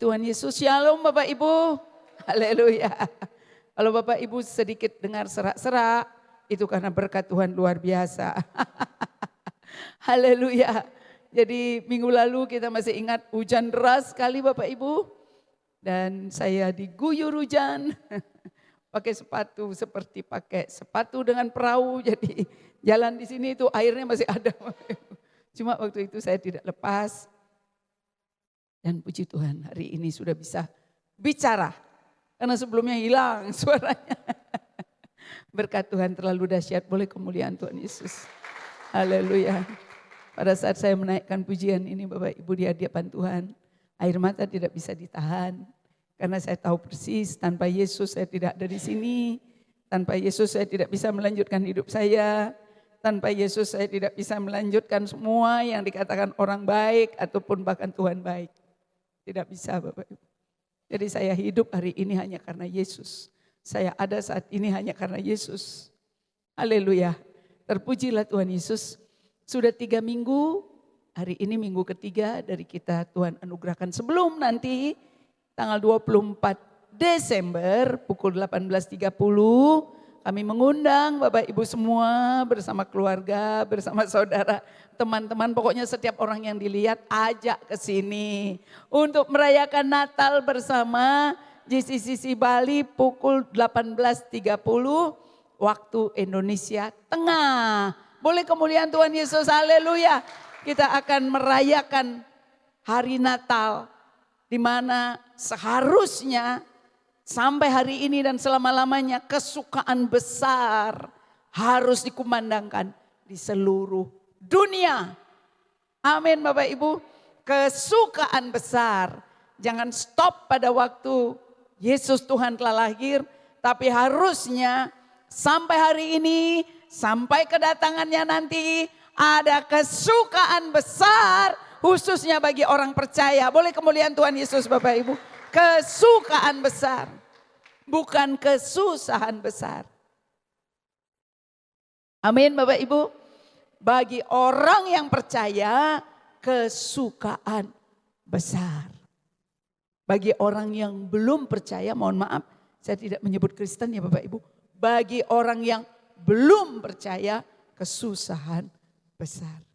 Tuhan Yesus, shalom Bapak Ibu. Haleluya. Kalau Bapak Ibu sedikit dengar serak-serak, itu karena berkat Tuhan luar biasa. Haleluya. Jadi minggu lalu kita masih ingat hujan deras sekali Bapak Ibu. Dan saya diguyur hujan. Pakai sepatu seperti pakai sepatu dengan perahu. Jadi jalan di sini itu airnya masih ada. Cuma waktu itu saya tidak lepas. Dan puji Tuhan hari ini sudah bisa bicara. Karena sebelumnya hilang suaranya. Berkat Tuhan terlalu dahsyat, boleh kemuliaan Tuhan Yesus. Haleluya. Pada saat saya menaikkan pujian ini Bapak Ibu di hadapan Tuhan, air mata tidak bisa ditahan. Karena saya tahu persis tanpa Yesus saya tidak ada di sini. Tanpa Yesus saya tidak bisa melanjutkan hidup saya. Tanpa Yesus saya tidak bisa melanjutkan semua yang dikatakan orang baik ataupun bahkan Tuhan baik. Tidak bisa Bapak Ibu. Jadi saya hidup hari ini hanya karena Yesus. Saya ada saat ini hanya karena Yesus. Haleluya. Terpujilah Tuhan Yesus. Sudah 3 minggu, hari ini minggu ketiga dari kita Tuhan anugerahkan. Sebelum nanti tanggal 24 Desember pukul 18.30 kami mengundang Bapak Ibu semua bersama keluarga, bersama saudara, teman-teman. Pokoknya setiap orang yang dilihat ajak ke sini untuk merayakan Natal bersama JCCC Bali pukul 18.30 waktu Indonesia Tengah. Boleh kemuliaan Tuhan Yesus, haleluya. Kita akan merayakan hari Natal di mana seharusnya sampai hari ini dan selama-lamanya kesukaan besar harus dikumandangkan di seluruh dunia. Amin Bapak Ibu. Kesukaan besar. Jangan stop pada waktu Yesus Tuhan telah lahir. Tapi harusnya sampai hari ini, sampai kedatangannya nanti ada kesukaan besar khususnya bagi orang percaya. Boleh kemuliaan Tuhan Yesus Bapak Ibu. Kesukaan besar. Bukan kesusahan besar. Amin Bapak Ibu. Bagi orang yang percaya kesukaan besar. Bagi orang yang belum percaya, mohon maaf saya tidak menyebut Kristen ya Bapak Ibu. Bagi orang yang belum percaya kesusahan besar.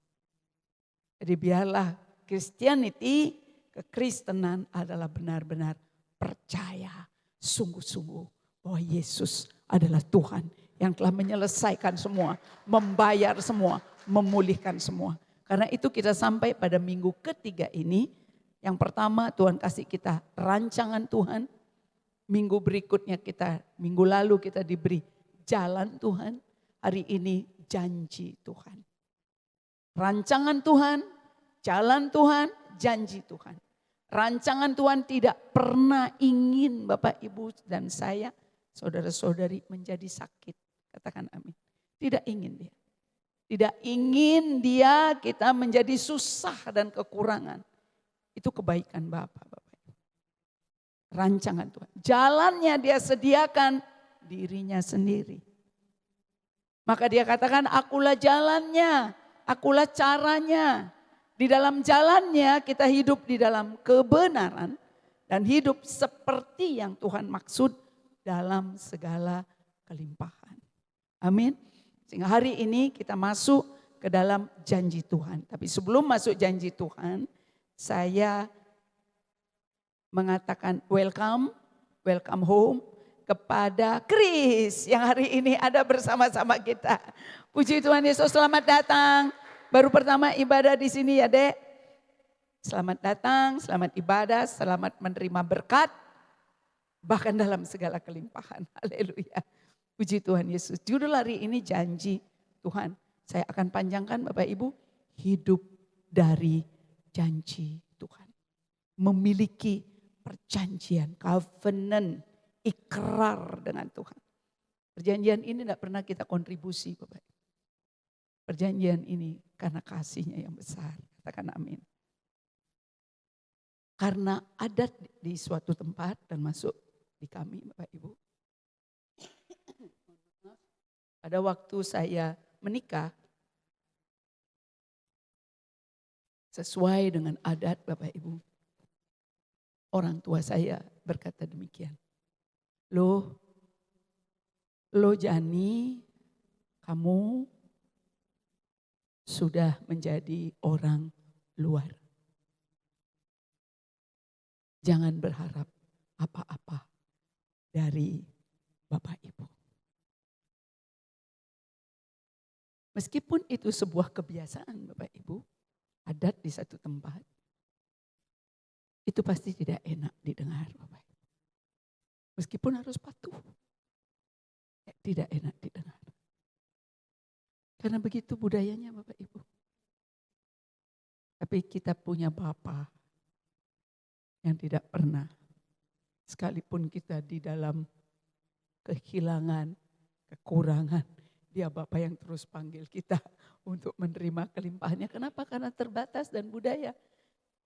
Jadi biarlah Christianity, kekristenan adalah benar-benar percaya. Sungguh-sungguh bahwa Yesus adalah Tuhan yang telah menyelesaikan semua, membayar semua, memulihkan semua. Karena itu kita sampai pada minggu ketiga ini. Yang pertama Tuhan kasih kita rancangan Tuhan. Minggu berikutnya minggu lalu kita diberi jalan Tuhan. Hari ini janji Tuhan. Rancangan Tuhan, jalan Tuhan, janji Tuhan. Rancangan Tuhan tidak pernah ingin Bapak Ibu dan saya, saudara-saudari menjadi sakit. Katakan amin. Tidak ingin dia. Tidak ingin dia kita menjadi susah dan kekurangan. Itu kebaikan Bapa, Bapak Ibu. Rancangan Tuhan. Jalannya dia sediakan dirinya sendiri. Maka dia katakan akulah jalannya, akulah caranya. Di dalam jalannya kita hidup di dalam kebenaran dan hidup seperti yang Tuhan maksud dalam segala kelimpahan. Amin. Sehingga hari ini kita masuk ke dalam janji Tuhan. Tapi sebelum masuk janji Tuhan, saya mengatakan welcome home kepada Chris yang hari ini ada bersama-sama kita. Puji Tuhan Yesus, selamat datang. Baru pertama ibadah di sini ya Dek. Selamat datang, selamat ibadah, selamat menerima berkat. Bahkan dalam segala kelimpahan. Haleluya. Puji Tuhan Yesus. Judul hari ini janji Tuhan. Saya akan panjangkan Bapak Ibu. Hidup dari janji Tuhan. Memiliki perjanjian, covenant, ikrar dengan Tuhan. Perjanjian ini tidak pernah kita kontribusi Bapak Ibu. Perjanjian ini karena kasihnya yang besar. Katakan amin. Karena adat di suatu tempat dan masuk di kami Bapak Ibu. Pada waktu saya menikah, sesuai dengan adat Bapak Ibu. Orang tua saya berkata demikian. Loh Jani, kamu sudah menjadi orang luar. Jangan berharap apa-apa dari Bapak Ibu. Meskipun itu sebuah kebiasaan Bapak Ibu, adat di satu tempat, itu pasti tidak enak didengar Bapak Ibu. Meskipun harus patuh, tidak enak didengar. Karena begitu budayanya Bapak Ibu. Tapi kita punya Bapa yang tidak pernah, sekalipun kita di dalam kehilangan, kekurangan, Dia Bapa yang terus panggil kita untuk menerima kelimpahannya. Kenapa? Karena terbatas dan budaya.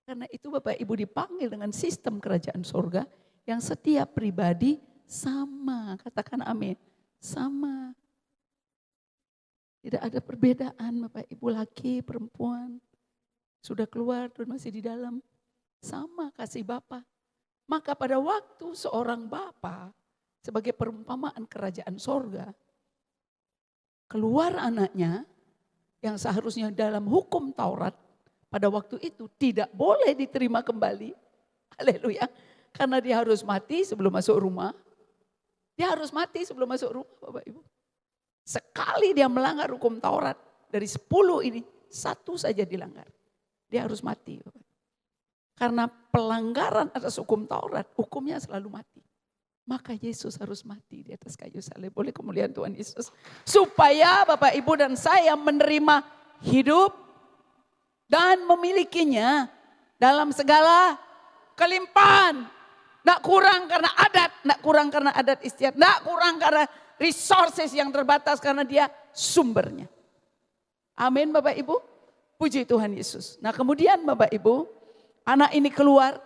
Karena itu Bapak Ibu dipanggil dengan sistem kerajaan surga yang setiap pribadi sama. Katakan amin. Sama. Tidak ada perbedaan Bapak Ibu, laki, perempuan. Sudah keluar dan masih di dalam. Sama kasih Bapa. Maka pada waktu seorang Bapa sebagai perumpamaan kerajaan surga, keluar anaknya yang seharusnya dalam hukum Taurat pada waktu itu tidak boleh diterima kembali. Haleluya. Karena dia harus mati sebelum masuk rumah. Dia harus mati sebelum masuk rumah Bapak Ibu. Sekali dia melanggar hukum Taurat dari 10 ini, 1 saja dilanggar. Dia harus mati Bapak. Karena pelanggaran atas hukum Taurat, hukumnya selalu mati. Maka Yesus harus mati di atas kayu salib. Boleh kemuliaan Tuhan Yesus. Supaya Bapak Ibu dan saya menerima hidup dan memilikinya dalam segala kelimpahan. Tidak kurang karena adat, tidak kurang karena adat istiadat, tidak kurang karena resources yang terbatas karena dia sumbernya. Amin Bapak Ibu. Puji Tuhan Yesus. Nah kemudian Bapak Ibu, anak ini keluar,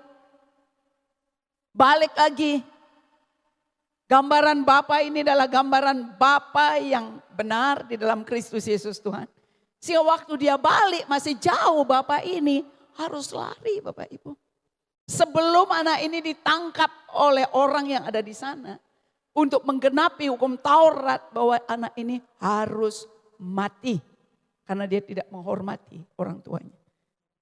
balik lagi. Gambaran Bapa ini adalah gambaran Bapa yang benar di dalam Kristus Yesus Tuhan. Sehingga waktu dia balik masih jauh Bapa ini harus lari Bapak Ibu. Sebelum anak ini ditangkap oleh orang yang ada di sana. Untuk menggenapi hukum Taurat bahwa anak ini harus mati. Karena dia tidak menghormati orang tuanya.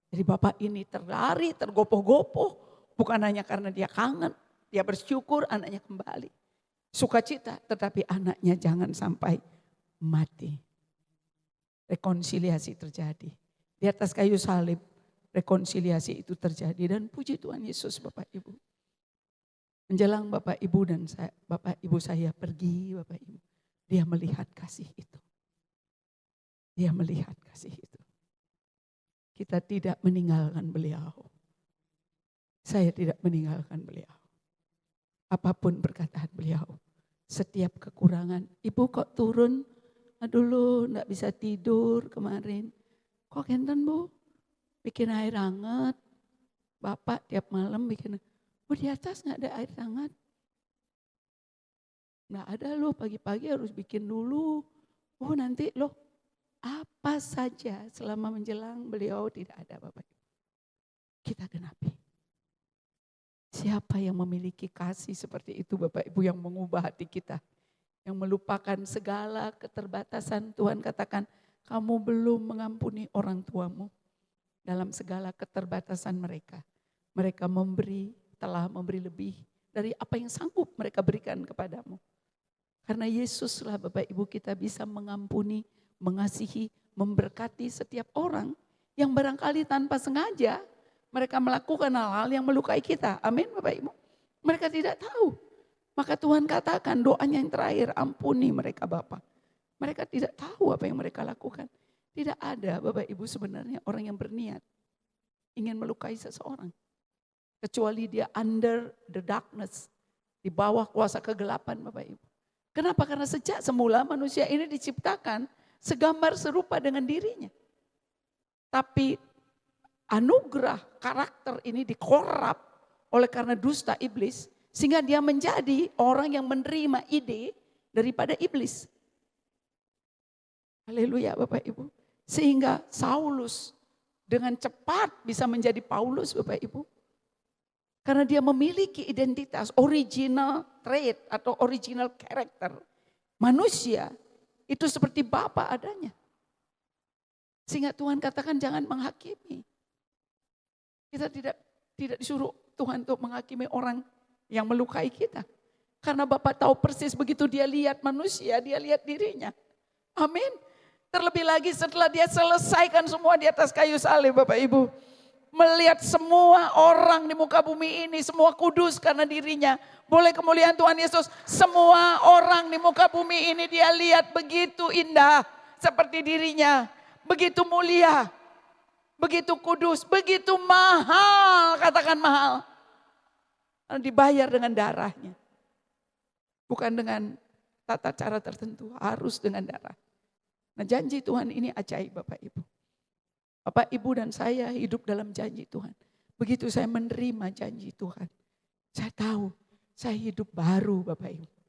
Jadi Bapak ini terlari, tergopoh-gopoh. Bukan hanya karena dia kangen, dia bersyukur anaknya kembali. Sukacita, tetapi anaknya jangan sampai mati. Rekonsiliasi terjadi. Di atas kayu salib, rekonsiliasi itu terjadi. Dan puji Tuhan Yesus Bapak Ibu. Menjelang Bapak Ibu dan saya, Bapak Ibu saya pergi, Bapak Ibu. Dia melihat kasih itu. Dia melihat kasih itu. Kita tidak meninggalkan beliau. Saya tidak meninggalkan beliau. Apapun perkataan beliau. Setiap kekurangan. Ibu kok turun? Aduh lu gak bisa tidur kemarin. Kok kenten Bu? Bikin air hangat. Bapak tiap malam bikin. Oh di atas gak ada air hangat? Gak ada loh, pagi-pagi harus bikin dulu. Oh nanti loh. Apa saja selama menjelang beliau tidak ada Bapak. Kita genapi. Siapa yang memiliki kasih seperti itu Bapak Ibu yang mengubah hati kita. Yang melupakan segala keterbatasan. Tuhan katakan kamu belum mengampuni orang tuamu. Dalam segala keterbatasan mereka. Mereka telah memberi lebih dari apa yang sanggup mereka berikan kepadamu. Karena Yesuslah Bapak Ibu kita bisa mengampuni, mengasihi, memberkati setiap orang. Yang barangkali tanpa sengaja mereka melakukan hal-hal yang melukai kita. Amin Bapak Ibu. Mereka tidak tahu. Maka Tuhan katakan doanya yang terakhir, ampuni mereka Bapa. Mereka tidak tahu apa yang mereka lakukan. Tidak ada Bapak Ibu sebenarnya orang yang berniat ingin melukai seseorang. Kecuali dia under the darkness. Di bawah kuasa kegelapan Bapak Ibu. Kenapa? Karena sejak semula manusia ini diciptakan segambar serupa dengan dirinya. Tapi anugerah karakter ini dikorap oleh karena dusta iblis. Sehingga dia menjadi orang yang menerima ide daripada iblis. Haleluya Bapak Ibu. Sehingga Saulus dengan cepat bisa menjadi Paulus Bapak Ibu. Karena dia memiliki identitas, original trait atau original character. Manusia itu seperti Bapa adanya. Sehingga Tuhan katakan jangan menghakimi. Kita tidak disuruh Tuhan untuk menghakimi orang yang melukai kita. Karena Bapa tahu persis begitu dia lihat manusia, dia lihat dirinya. Amin. Terlebih lagi setelah dia selesaikan semua di atas kayu salib Bapak Ibu. Melihat semua orang di muka bumi ini, semua kudus karena dirinya. Boleh kemuliaan Tuhan Yesus, semua orang di muka bumi ini dia lihat begitu indah seperti dirinya. Begitu mulia, begitu kudus, begitu mahal, katakan mahal. Dibayar dengan darahnya. Bukan dengan tata cara tertentu, harus dengan darah. Nah janji Tuhan ini ajaib Bapak Ibu. Bapak, Ibu dan saya hidup dalam janji Tuhan. Begitu saya menerima janji Tuhan. Saya tahu saya hidup baru Bapak Ibu.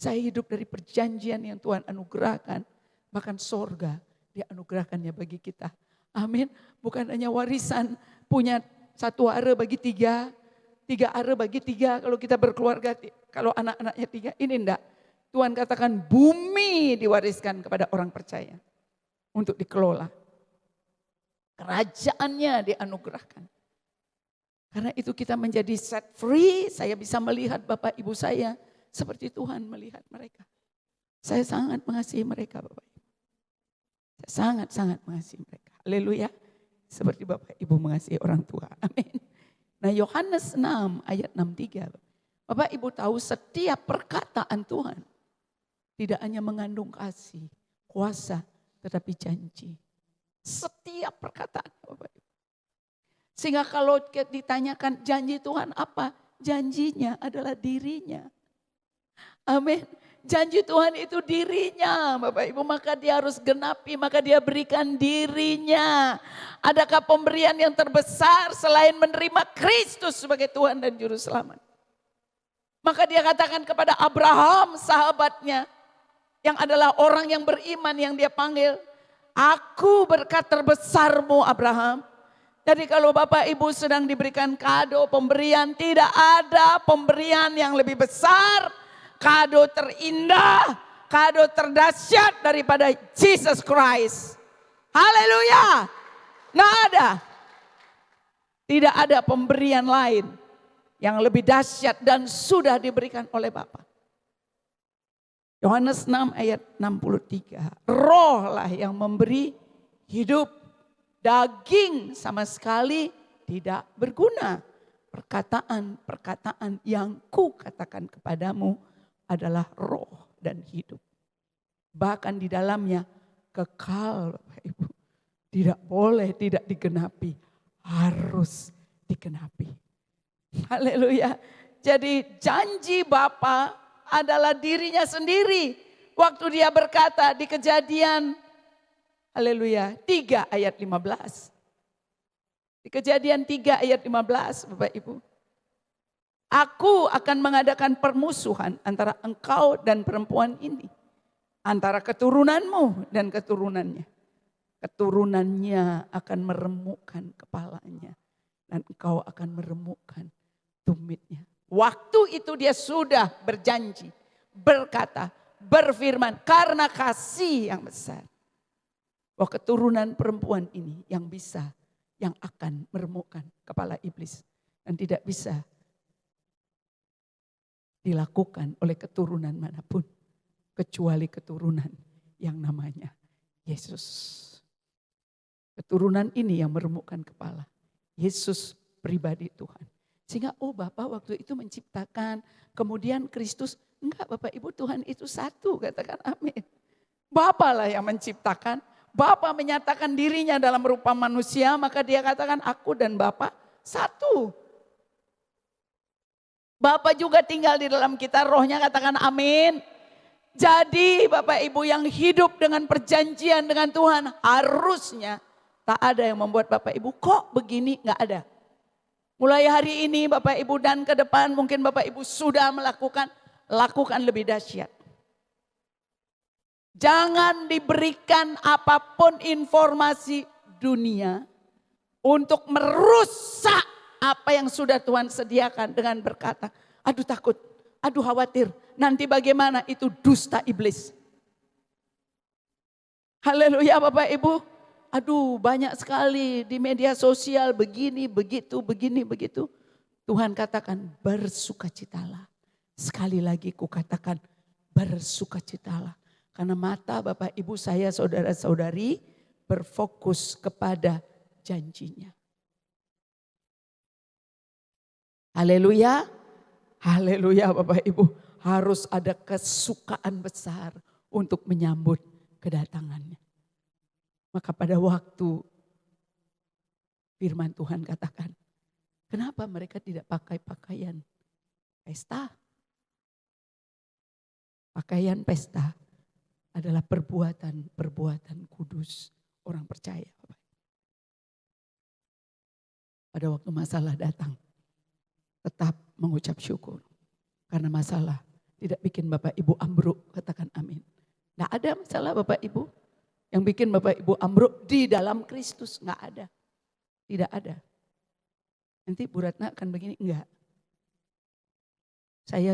Saya hidup dari perjanjian yang Tuhan anugerahkan. Bahkan sorga dia anugerahkannya bagi kita. Amin. Bukan hanya warisan punya 1 are bagi 3. 3 are bagi 3 kalau kita berkeluarga. Kalau anak-anaknya 3 ini enggak. Tuhan katakan bumi diwariskan kepada orang percaya. Untuk dikelola. Kerajaannya dianugerahkan. Karena itu kita menjadi set free. Saya bisa melihat Bapak Ibu saya seperti Tuhan melihat mereka. Saya sangat mengasihi mereka Bapak Ibu. Saya sangat-sangat mengasihi mereka. Haleluya. Seperti Bapak Ibu mengasihi orang tua. Amin. Nah Yohanes 6 ayat 63. Bapak Ibu tahu setiap perkataan Tuhan. Tidak hanya mengandung kasih, kuasa, tetapi janji. Setiap perkataan Bapak Ibu. Sehingga kalau ditanyakan janji Tuhan apa? Janjinya adalah dirinya. Amin. Janji Tuhan itu dirinya Bapak Ibu. Maka dia harus genapi, maka dia berikan dirinya. Adakah pemberian yang terbesar selain menerima Kristus sebagai Tuhan dan Juru Selamat? Maka dia katakan kepada Abraham sahabatnya. Yang adalah orang yang beriman yang dia panggil. Aku berkat terbesarmu Abraham. Jadi kalau Bapak Ibu sedang diberikan kado pemberian, tidak ada pemberian yang lebih besar, kado terindah, kado terdahsyat daripada Jesus Christ. Haleluya. Nggak ada. Tidak ada pemberian lain yang lebih dahsyat dan sudah diberikan oleh Bapa. Yohanes 6 ayat 63. Roh lah yang memberi hidup. Daging sama sekali tidak berguna. Perkataan-perkataan yang ku katakan kepadamu adalah roh dan hidup. Bahkan di dalamnya kekal Bapak Ibu. Tidak boleh tidak digenapi. Harus digenapi. Haleluya. Jadi janji Bapa adalah dirinya sendiri. Waktu dia berkata di Kejadian, haleluya, 3 ayat 15. Di Kejadian 3 ayat 15 Bapak Ibu. Aku akan mengadakan permusuhan antara engkau dan perempuan ini. Antara keturunanmu dan keturunannya. Keturunannya akan meremukkan kepalanya. Dan engkau akan meremukkan tumitnya. Waktu itu dia sudah berjanji, berkata, berfirman karena kasih yang besar. Bahwa keturunan perempuan ini yang bisa, yang akan meremukkan kepala iblis. Dan tidak bisa dilakukan oleh keturunan manapun. Kecuali keturunan yang namanya Yesus. Keturunan ini yang meremukkan kepala. Yesus pribadi Tuhan. Sehingga Bapak waktu itu menciptakan, kemudian Kristus, enggak Bapak Ibu Tuhan itu satu, katakan amin. Bapa lah yang menciptakan, Bapa menyatakan dirinya dalam rupa manusia, maka dia katakan aku dan Bapa satu. Bapa juga tinggal di dalam kita, rohnya katakan amin. Jadi Bapak Ibu yang hidup dengan perjanjian dengan Tuhan, harusnya tak ada yang membuat Bapak Ibu kok begini, enggak ada. Mulai hari ini Bapak Ibu dan ke depan mungkin Bapak Ibu sudah lakukan lebih dahsyat. Jangan diberikan apapun informasi dunia untuk merusak apa yang sudah Tuhan sediakan dengan berkata, aduh takut, aduh khawatir, nanti bagaimana, itu dusta iblis. Haleluya Bapak Ibu. Aduh banyak sekali di media sosial begini, begitu, begini, begitu. Tuhan katakan bersukacitalah. Sekali lagi ku katakan bersukacitalah. Karena mata Bapak Ibu saya saudara-saudari berfokus kepada janjinya. Haleluya. Haleluya Bapak Ibu. Harus ada kesukaan besar untuk menyambut kedatangannya. Maka pada waktu firman Tuhan katakan, kenapa mereka tidak pakai pakaian pesta? Pakaian pesta adalah perbuatan kudus orang percaya. Pada waktu masalah datang, tetap mengucap syukur. Karena masalah tidak bikin Bapak Ibu ambruk, katakan amin. Nggak ada masalah Bapak Ibu yang bikin Bapak Ibu ambruk di dalam Kristus. Nggak ada. Tidak ada. Nanti Bu Ratna akan begini, enggak. Saya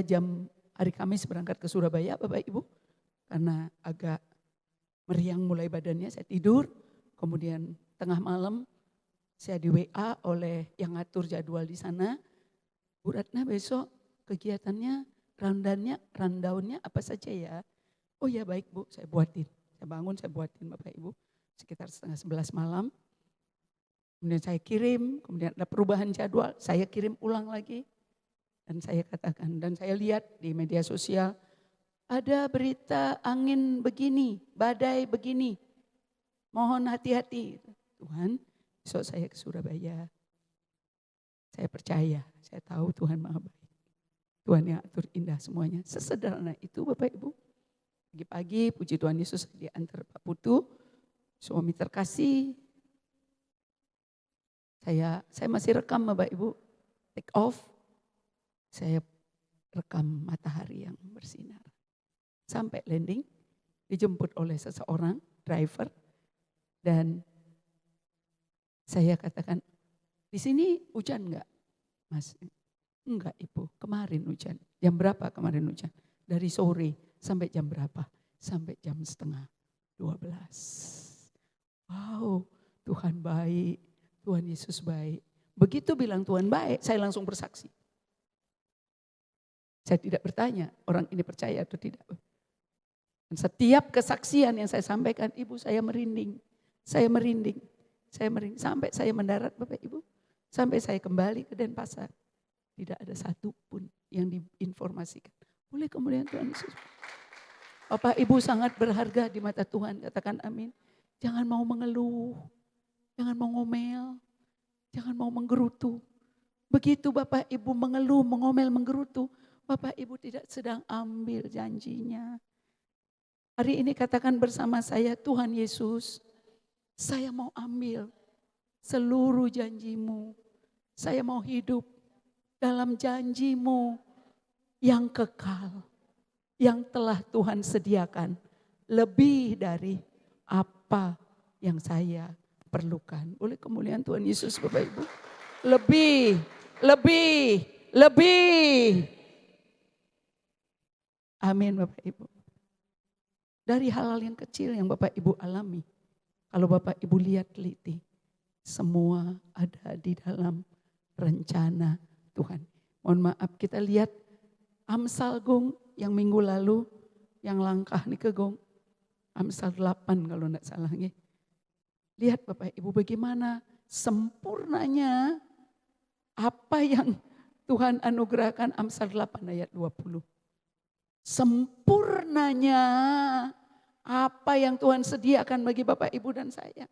hari Kamis berangkat ke Surabaya Bapak Ibu. Karena agak meriang mulai badannya, saya tidur. Kemudian tengah malam saya di WA oleh yang ngatur jadwal di sana. Bu Ratna besok kegiatannya, rundownnya apa saja ya. Oh ya baik Bu, saya buatin. Saya bangun, saya buatin Bapak Ibu. Sekitar 10:30 malam. Kemudian saya kirim, kemudian ada perubahan jadwal. Saya kirim ulang lagi. Dan saya katakan, dan saya lihat di media sosial. Ada berita angin begini, badai begini. Mohon hati-hati. Tuhan, besok saya ke Surabaya. Saya percaya, saya tahu Tuhan Maha Baik. Tuhan yang atur indah semuanya. Sesederhana itu Bapak Ibu. Pagi-pagi puji Tuhan Yesus diantar Pak Putu, suami terkasih. Saya masih rekam Bapak Ibu, take off. Saya rekam matahari yang bersinar. Sampai landing, dijemput oleh seseorang, driver. Dan saya katakan, di sini hujan enggak? Mas, enggak Ibu, kemarin hujan. Jam berapa kemarin hujan? Dari sore. Sampai jam berapa? Sampai jam 11:30. Wow, Tuhan baik, Tuhan Yesus baik. Begitu bilang Tuhan baik, saya langsung bersaksi. Saya tidak bertanya orang ini percaya atau tidak. Dan setiap kesaksian yang saya sampaikan, Ibu saya merinding. Saya merinding. Sampai saya mendarat Bapak Ibu. Sampai saya kembali ke Denpasar. Tidak ada satupun yang diinformasikan. Oleh kemuliaan Tuhan Yesus. Bapak Ibu sangat berharga di mata Tuhan, katakan amin. Jangan mau mengeluh, jangan mau ngomel, jangan mau menggerutu. Begitu Bapak Ibu mengeluh, mengomel, menggerutu, Bapak Ibu tidak sedang ambil janjinya. Hari ini katakan bersama saya, Tuhan Yesus, saya mau ambil seluruh janjimu. Saya mau hidup dalam janjimu yang kekal, yang telah Tuhan sediakan lebih dari apa yang saya perlukan. Oleh kemuliaan Tuhan Yesus Bapak Ibu. Lebih. Amin Bapak Ibu. Dari hal-hal yang kecil yang Bapak Ibu alami. Kalau Bapak Ibu lihat teliti. Semua ada di dalam rencana Tuhan. Mohon maaf kita lihat Amsal Gong yang minggu lalu, yang langkah nih ke Gong. Amsal 8 kalau enggak salah. Lihat Bapak Ibu bagaimana sempurnanya apa yang Tuhan anugerahkan Amsal 8 ayat 20. Sempurnanya apa yang Tuhan sediakan bagi Bapak Ibu dan saya.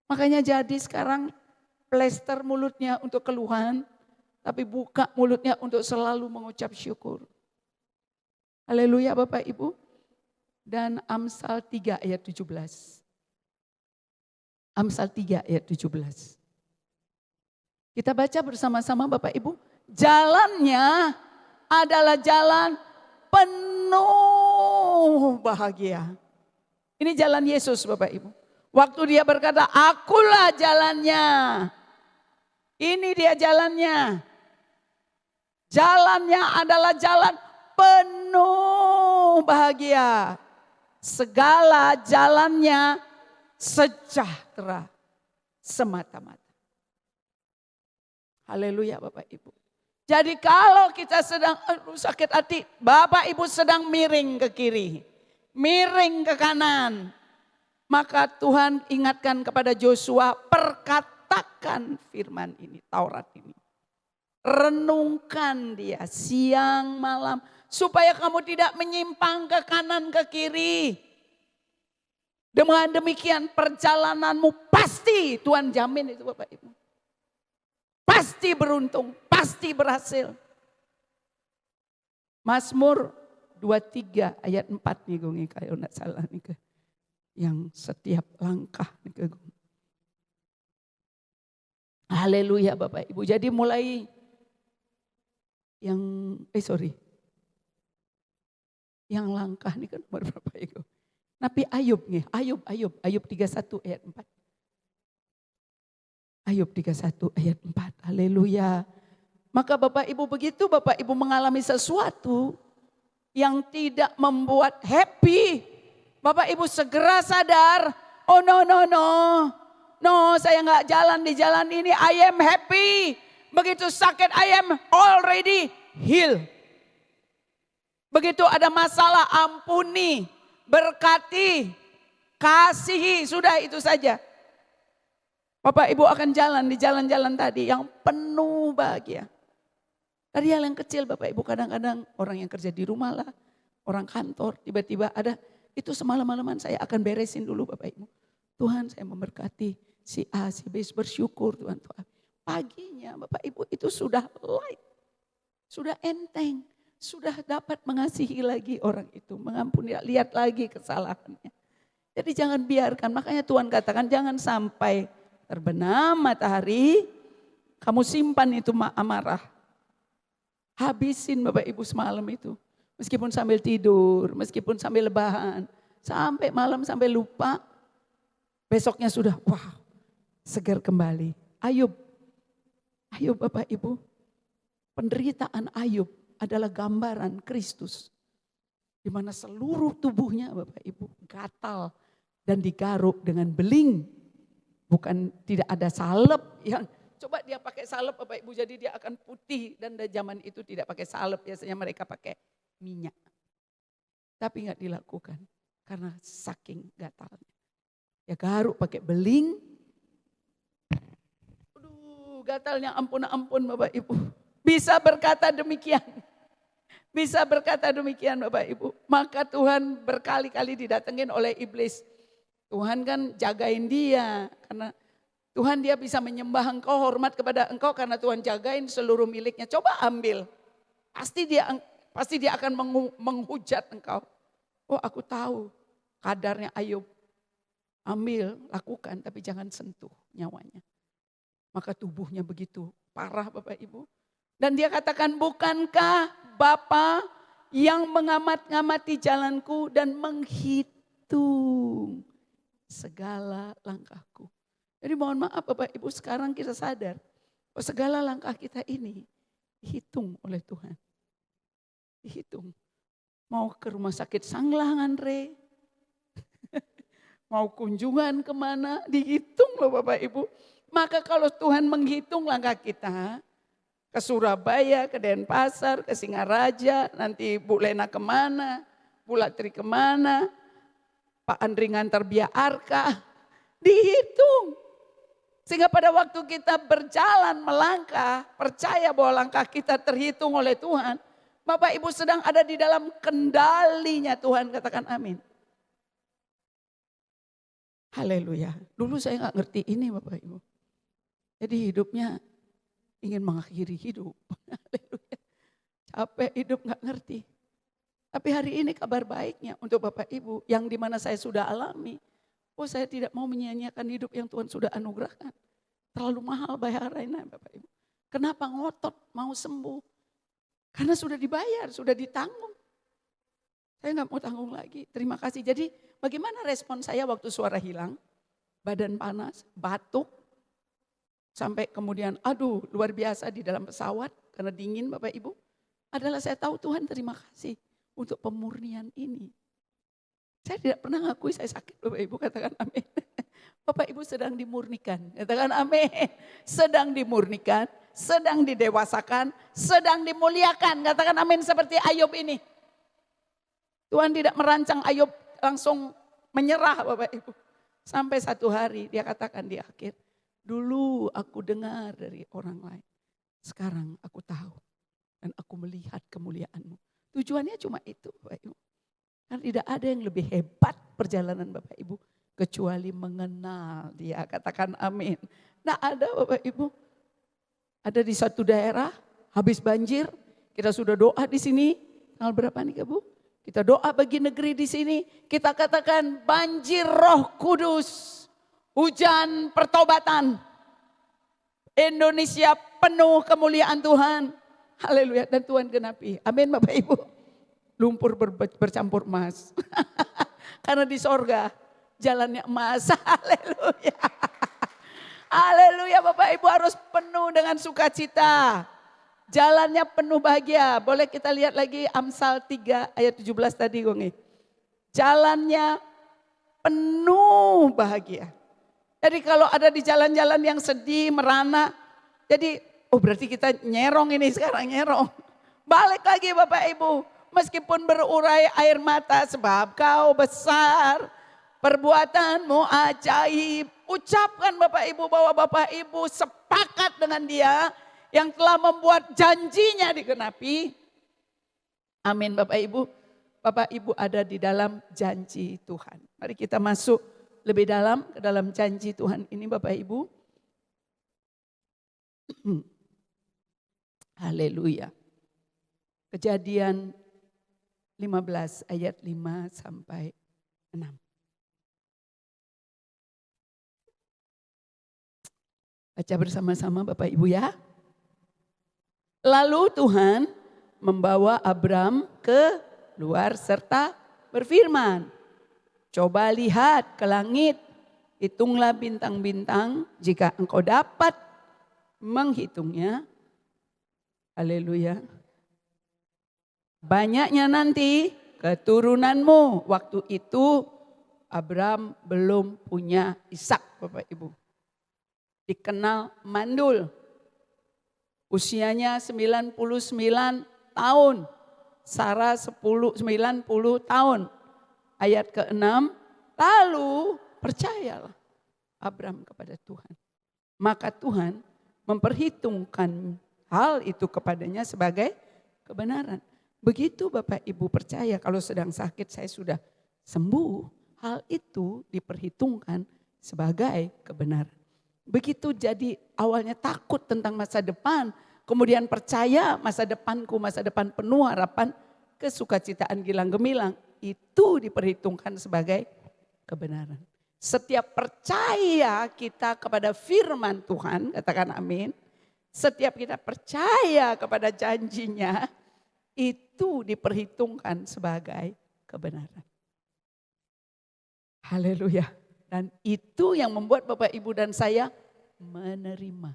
Makanya jadi sekarang plester mulutnya untuk keluhan. Tapi buka mulutnya untuk selalu mengucap syukur. Haleluya Bapak Ibu. Dan Amsal 3 ayat 17. Amsal 3 ayat 17. Kita baca bersama-sama Bapak Ibu. Jalannya adalah jalan penuh bahagia. Ini jalan Yesus Bapak Ibu. Waktu dia berkata, akulah jalannya. Ini dia jalannya. Jalannya adalah jalan penuh bahagia. Segala jalannya sejahtera semata-mata. Haleluya Bapak Ibu. Jadi kalau kita sedang sakit hati, Bapak Ibu sedang miring ke kiri, miring ke kanan. Maka Tuhan ingatkan kepada Joshua, perkatakan firman ini, Taurat ini. Renungkan dia siang malam, supaya kamu tidak menyimpang ke kanan ke kiri. Dengan demikian perjalananmu pasti Tuhan jamin itu Bapak Ibu. Pasti beruntung, pasti berhasil. Mazmur 23 ayat 4 nih gue kalau enggak salah nih ke. Yang setiap langkah nih ke gue. Haleluya Bapak Ibu. Jadi mulai yang yang langkah nih kan nomor berapa Ibu? Nabi Ayub nih, Ayub 31 ayat 4. Ayub 31 ayat 4, haleluya. Maka Bapak Ibu begitu Bapak Ibu mengalami sesuatu yang tidak membuat happy. Bapak Ibu segera sadar, oh no saya nggak jalan di jalan ini, I am happy. Begitu sakit I am already healed. Begitu ada masalah ampuni, berkati, kasihi, sudah itu saja. Bapak Ibu akan jalan di jalan-jalan tadi yang penuh bahagia. Dari hal yang kecil Bapak Ibu, kadang-kadang orang yang kerja di rumah lah, orang kantor tiba-tiba ada, itu semalam-malaman saya akan beresin dulu Bapak Ibu. Tuhan saya memberkati si A, si B, bersyukur Tuhan. Paginya Bapak Ibu itu sudah light, sudah enteng, sudah dapat mengasihi lagi orang itu, mengampuni, lihat lagi kesalahannya. Jadi jangan biarkan, makanya Tuhan katakan jangan sampai terbenam matahari, kamu simpan itu amarah. Habisin Bapak Ibu semalam itu. Meskipun sambil tidur, meskipun sambil lebahan. Sampai malam, sampai lupa. Besoknya sudah, wah segar kembali. Ayub Bapak Ibu. Penderitaan Ayub adalah gambaran Kristus. Di mana seluruh tubuhnya Bapak Ibu gatal dan digaruk dengan beling. Bukan tidak ada salep yang coba dia pakai salep Bapak Ibu jadi dia akan putih dan zaman itu tidak pakai salep biasanya mereka pakai minyak. Tapi enggak dilakukan karena saking gatalnya. Ya garuk pakai beling. Aduh gatalnya ampun Bapak Ibu. Bisa berkata demikian. Bisa berkata demikian Bapak Ibu. Maka Tuhan berkali-kali didatengin oleh iblis. Tuhan kan jagain dia karena Tuhan dia bisa menyembah engkau, hormat kepada engkau karena Tuhan jagain seluruh miliknya. Coba ambil, pasti dia akan menghujat engkau. Oh aku tahu kadarnya Ayub, ambil, lakukan tapi jangan sentuh nyawanya. Maka tubuhnya begitu parah Bapak Ibu. Dan dia katakan bukankah Bapa yang mengamat-ngamati jalanku dan menghitung segala langkahku. Jadi mohon maaf Bapak Ibu sekarang kita sadar. Oh, segala langkah kita ini dihitung oleh Tuhan. Dihitung. Mau ke rumah sakit Sanglangan Re. Mau kunjungan kemana dihitung loh Bapak Ibu. Maka kalau Tuhan menghitung langkah kita. Ke Surabaya, ke Denpasar, ke Singaraja. Nanti Bu Lena kemana. Bu Latri kemana. Pak Andri ngantar Bia Arka, dihitung. Sehingga pada waktu kita berjalan melangkah, percaya bahwa langkah kita terhitung oleh Tuhan. Bapak Ibu sedang ada di dalam kendalinya Tuhan, katakan amin. Haleluya. Dulu saya gak ngerti ini Bapak Ibu. Jadi hidupnya ingin mengakhiri hidup. Haleluya. Capek hidup gak ngerti. Tapi hari ini kabar baiknya untuk Bapak Ibu yang dimana saya sudah alami. Oh saya tidak mau menyia-nyiakan hidup yang Tuhan sudah anugerahkan. Terlalu mahal bayarannya Bapak Ibu. Kenapa ngotot mau sembuh? Karena sudah dibayar, sudah ditanggung. Saya nggak mau tanggung lagi, terima kasih. Jadi bagaimana respon saya waktu suara hilang? Badan panas, batuk. Sampai kemudian aduh luar biasa di dalam pesawat karena dingin Bapak Ibu. Adalah saya tahu Tuhan terima kasih untuk pemurnian ini. Saya tidak pernah ngakui saya sakit Bapak Ibu, katakan amin. Bapak Ibu sedang dimurnikan, katakan amin. Sedang dimurnikan, sedang didewasakan, sedang dimuliakan, katakan amin seperti Ayub ini. Tuhan tidak merancang Ayub langsung menyerah Bapak Ibu. Sampai satu hari dia katakan di akhir, dulu aku dengar dari orang lain, sekarang aku tahu dan aku melihat kemuliaan-Mu. Tujuannya cuma itu Bapak Ibu. Karena tidak ada yang lebih hebat perjalanan Bapak Ibu kecuali mengenal Dia, katakan amin. Nah ada Bapak Ibu, ada di satu daerah habis banjir, kita sudah doa di sini, tanggal berapa nih Bu? Kita doa bagi negeri di sini, kita katakan banjir Roh Kudus, hujan pertobatan. Indonesia penuh kemuliaan Tuhan. Haleluya, dan Tuhan genapi. Amin Bapak Ibu. Lumpur bercampur emas. Karena di sorga jalannya emas. Haleluya. Haleluya, Bapak Ibu harus penuh dengan sukacita. Jalannya penuh bahagia. Boleh kita lihat lagi Amsal 3 ayat 17 tadi Gongi. Jalannya penuh bahagia. Jadi kalau ada di jalan-jalan yang sedih, merana. Jadi berarti kita nyerong ini sekarang, nyerong. Balik lagi Bapak Ibu. Meskipun berurai air mata sebab Kau besar. Perbuatanmu ajaib. Ucapkan Bapak Ibu bahwa Bapak Ibu sepakat dengan Dia yang telah membuat janjinya digenapi. Amin Bapak Ibu. Bapak Ibu ada di dalam janji Tuhan. Mari kita masuk lebih dalam ke dalam janji Tuhan ini Bapak Ibu. Haleluya. Kejadian 15 ayat 5 sampai 6. Baca bersama-sama Bapak Ibu ya. Lalu Tuhan membawa Abram ke luar serta berfirman, coba lihat ke langit, hitunglah bintang-bintang jika engkau dapat menghitungnya. Haleluya. Banyaknya nanti keturunanmu. Waktu itu Abram belum punya Ishak Bapak Ibu. Dikenal mandul. Usianya 99 tahun. Sarah 90 tahun. Ayat ke-6. Lalu percayalah Abram kepada Tuhan. Maka Tuhan memperhitungkan hal itu kepadanya sebagai kebenaran. Begitu Bapak Ibu percaya kalau sedang sakit saya sudah sembuh. Hal itu diperhitungkan sebagai kebenaran. Begitu jadi awalnya takut tentang masa depan. Kemudian percaya masa depanku, masa depan penuh harapan, kesukacitaan gilang gemilang. Itu diperhitungkan sebagai kebenaran. Setiap percaya kita kepada firman Tuhan, katakan amin. Setiap kita percaya kepada janjinya, itu diperhitungkan sebagai kebenaran. Haleluya. Dan itu yang membuat Bapak Ibu dan saya menerima.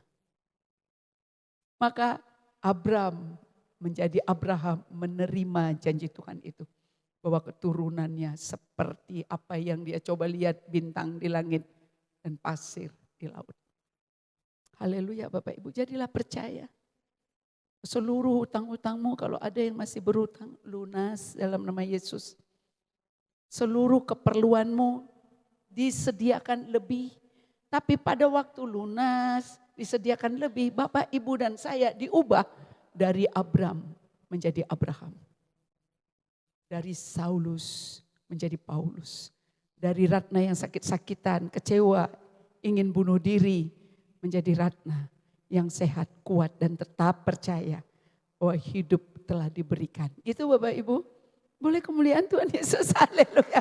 Maka Abram menjadi Abraham menerima janji Tuhan itu. Bahwa keturunannya seperti apa yang dia coba lihat bintang di langit dan pasir di laut. Haleluya Bapak Ibu, jadilah percaya. Seluruh hutang-hutangmu kalau ada yang masih berhutang lunas dalam nama Yesus. Seluruh keperluanmu disediakan lebih. Tapi pada waktu lunas disediakan lebih, Bapak, Ibu dan saya diubah dari Abram menjadi Abraham. Dari Saulus menjadi Paulus. Dari Ratna yang sakit-sakitan, kecewa, ingin bunuh diri menjadi Ratna yang sehat, kuat dan tetap percaya bahwa hidup telah diberikan. Itu Bapak Ibu, boleh kemuliaan Tuhan Yesus, haleluya.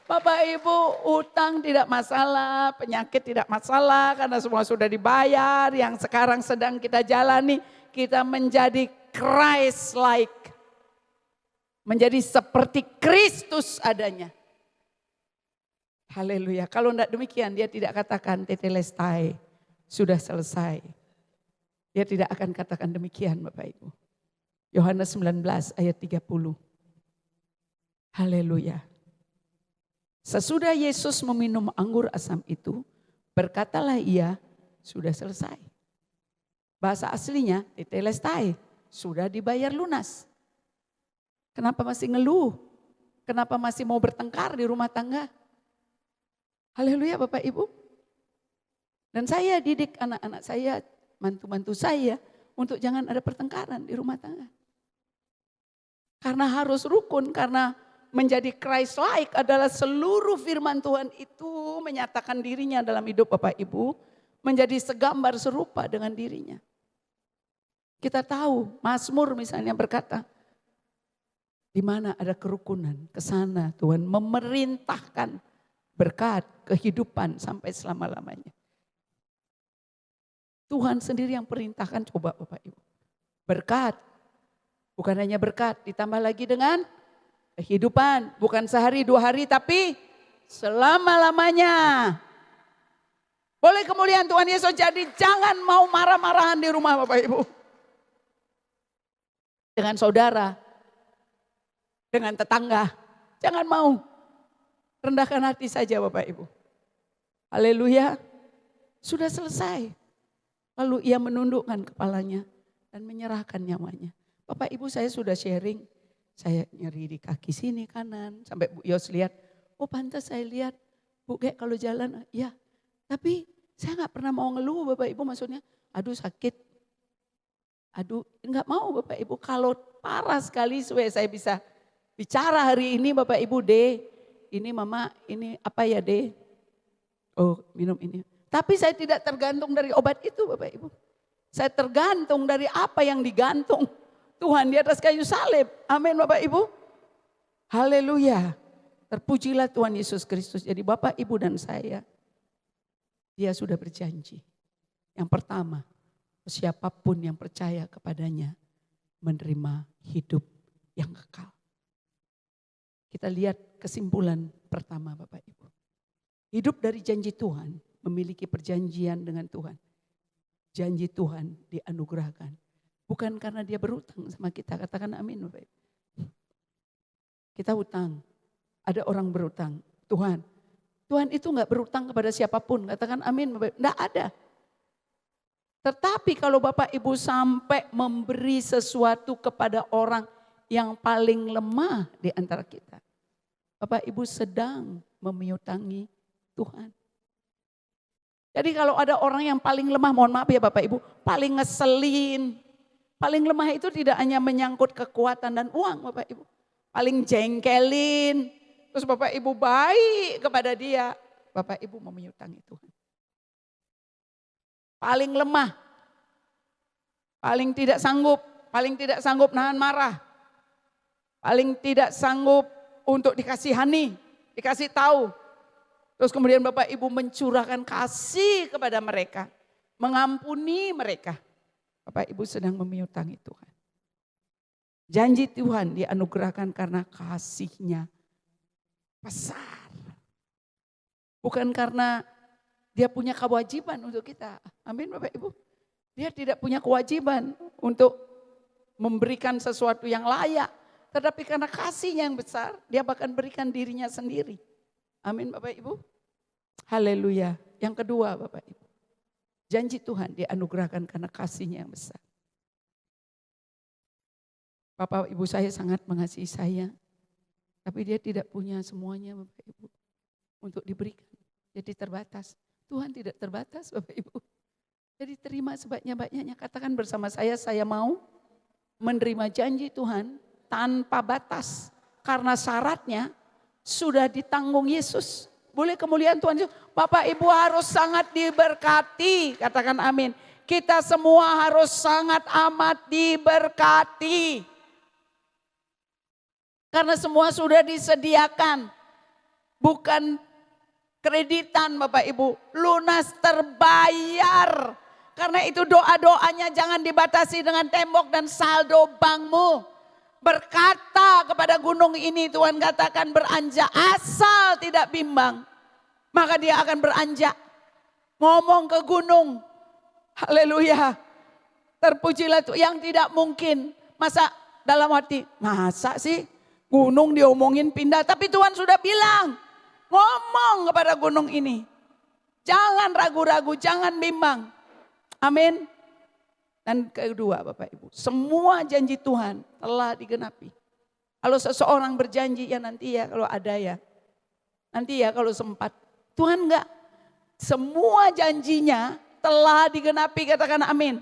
Bapak Ibu, utang tidak masalah, penyakit tidak masalah karena semua sudah dibayar. Yang sekarang sedang kita jalani, kita menjadi Christ-like. Menjadi seperti Kristus adanya. Haleluya. Kalau tidak demikian dia tidak katakan tetelestai. sudah selesai. Dia tidak akan katakan demikian Bapak Ibu. Yohanes 19 ayat 30. Haleluya. Sesudah Yesus meminum anggur asam itu, berkatalah ia, sudah selesai. Bahasa aslinya, tetelestai, sudah dibayar lunas. Kenapa masih ngeluh? Kenapa masih mau bertengkar di rumah tangga? Haleluya Bapak Ibu. Dan saya didik anak-anak saya, mantu-mantu saya, untuk jangan ada pertengkaran di rumah tangga. Karena harus rukun, karena menjadi Christ-like adalah seluruh firman Tuhan itu menyatakan dirinya dalam hidup Bapak Ibu, menjadi segambar serupa dengan dirinya. Kita tahu Mazmur misalnya berkata, di mana ada kerukunan, ke sana Tuhan memerintahkan berkat, kehidupan sampai selama-lamanya. Tuhan sendiri yang perintahkan, coba Bapak Ibu. Berkat, bukan hanya berkat, ditambah lagi dengan kehidupan. Bukan sehari, 2 hari, tapi selama-lamanya. Boleh kemuliaan Tuhan Yesus, jadi jangan mau marah-marahan di rumah Bapak Ibu. Dengan saudara, dengan tetangga, jangan mau. Rendahkan hati saja Bapak Ibu. Haleluya, sudah selesai. Lalu ia menundukkan kepalanya dan menyerahkan nyawanya. Bapak Ibu saya sudah sharing, saya nyeri di kaki sini kanan. Sampai Bu Yos lihat, oh pantas saya lihat Bu Ge kalau jalan, ya. Tapi saya gak pernah mau ngeluh Bapak Ibu, maksudnya aduh sakit. Aduh gak mau Bapak Ibu, kalau parah sekali supaya saya bisa bicara hari ini Bapak Ibu, ini mama ini apa ya oh minum ini. Tapi saya tidak tergantung dari obat itu Bapak Ibu. Saya tergantung dari apa yang digantung Tuhan di atas kayu salib. Amin Bapak Ibu. Haleluya. Terpujilah Tuhan Yesus Kristus. Jadi Bapak Ibu dan saya, Dia sudah berjanji. Yang pertama, siapapun yang percaya kepadanya menerima hidup yang kekal. Kita lihat kesimpulan pertama Bapak Ibu. Hidup dari janji Tuhan, memiliki perjanjian dengan Tuhan. Janji Tuhan dianugerahkan. Bukan karena dia berutang sama kita. Katakan amin Bapak Ibu. Kita hutang. Ada orang berutang. Tuhan itu gak berutang kepada siapapun. Katakan amin Bapak Ibu. Nggak ada. Tetapi kalau Bapak Ibu sampai memberi sesuatu kepada orang yang paling lemah di antara kita. Bapak Ibu sedang memiutangi Tuhan. Jadi kalau ada orang yang paling lemah, mohon maaf ya Bapak Ibu, paling ngeselin. Paling lemah itu tidak hanya menyangkut kekuatan dan uang Bapak Ibu. Paling jengkelin, terus Bapak Ibu baik kepada dia. Bapak Ibu memiutangi Tuhan. Paling lemah, paling tidak sanggup nahan marah. Paling tidak sanggup untuk dikasihani, dikasih tahu. Terus kemudian Bapak Ibu mencurahkan kasih kepada mereka. Mengampuni mereka. Bapak Ibu sedang memiutangi Tuhan. Janji Tuhan dianugerahkan karena kasihnya besar. Bukan karena dia punya kewajiban untuk kita. Amin Bapak Ibu. Dia tidak punya kewajiban untuk memberikan sesuatu yang layak. Tetapi karena kasihnya yang besar, dia bahkan berikan dirinya sendiri. Amin Bapak Ibu. Haleluya. Yang kedua Bapak Ibu. Janji Tuhan dianugerahkan karena kasihnya yang besar. Bapak Ibu saya sangat mengasihi saya. Tapi dia tidak punya semuanya Bapak Ibu. Untuk diberikan. Jadi terbatas. Tuhan tidak terbatas Bapak Ibu. Jadi terima sebanyak-banyaknya. Katakan bersama saya mau menerima janji Tuhan tanpa batas. Karena syaratnya sudah ditanggung Yesus. Boleh kemuliaan Tuhan Yesus. Bapak Ibu harus sangat diberkati. Katakan amin. Kita semua harus sangat amat diberkati. Karena semua sudah disediakan. Bukan kreditan Bapak Ibu. Lunas terbayar. Karena itu doa-doanya jangan dibatasi dengan tembok dan saldo bankmu. Berkata kepada gunung ini, Tuhan katakan beranjak asal tidak bimbang. Maka dia akan beranjak. Ngomong ke gunung, Haleluya. Terpujilah Tuhan yang tidak mungkin. Masa dalam hati, masa sih gunung diomongin pindah. Tapi Tuhan sudah bilang, ngomong kepada gunung ini. Jangan ragu-ragu, jangan bimbang. Amin. Dan kedua Bapak Ibu, semua janji Tuhan telah digenapi. Kalau seseorang berjanji ya nanti ya kalau ada ya. Nanti ya kalau sempat. Tuhan enggak. Semua janjinya telah digenapi, katakan amin.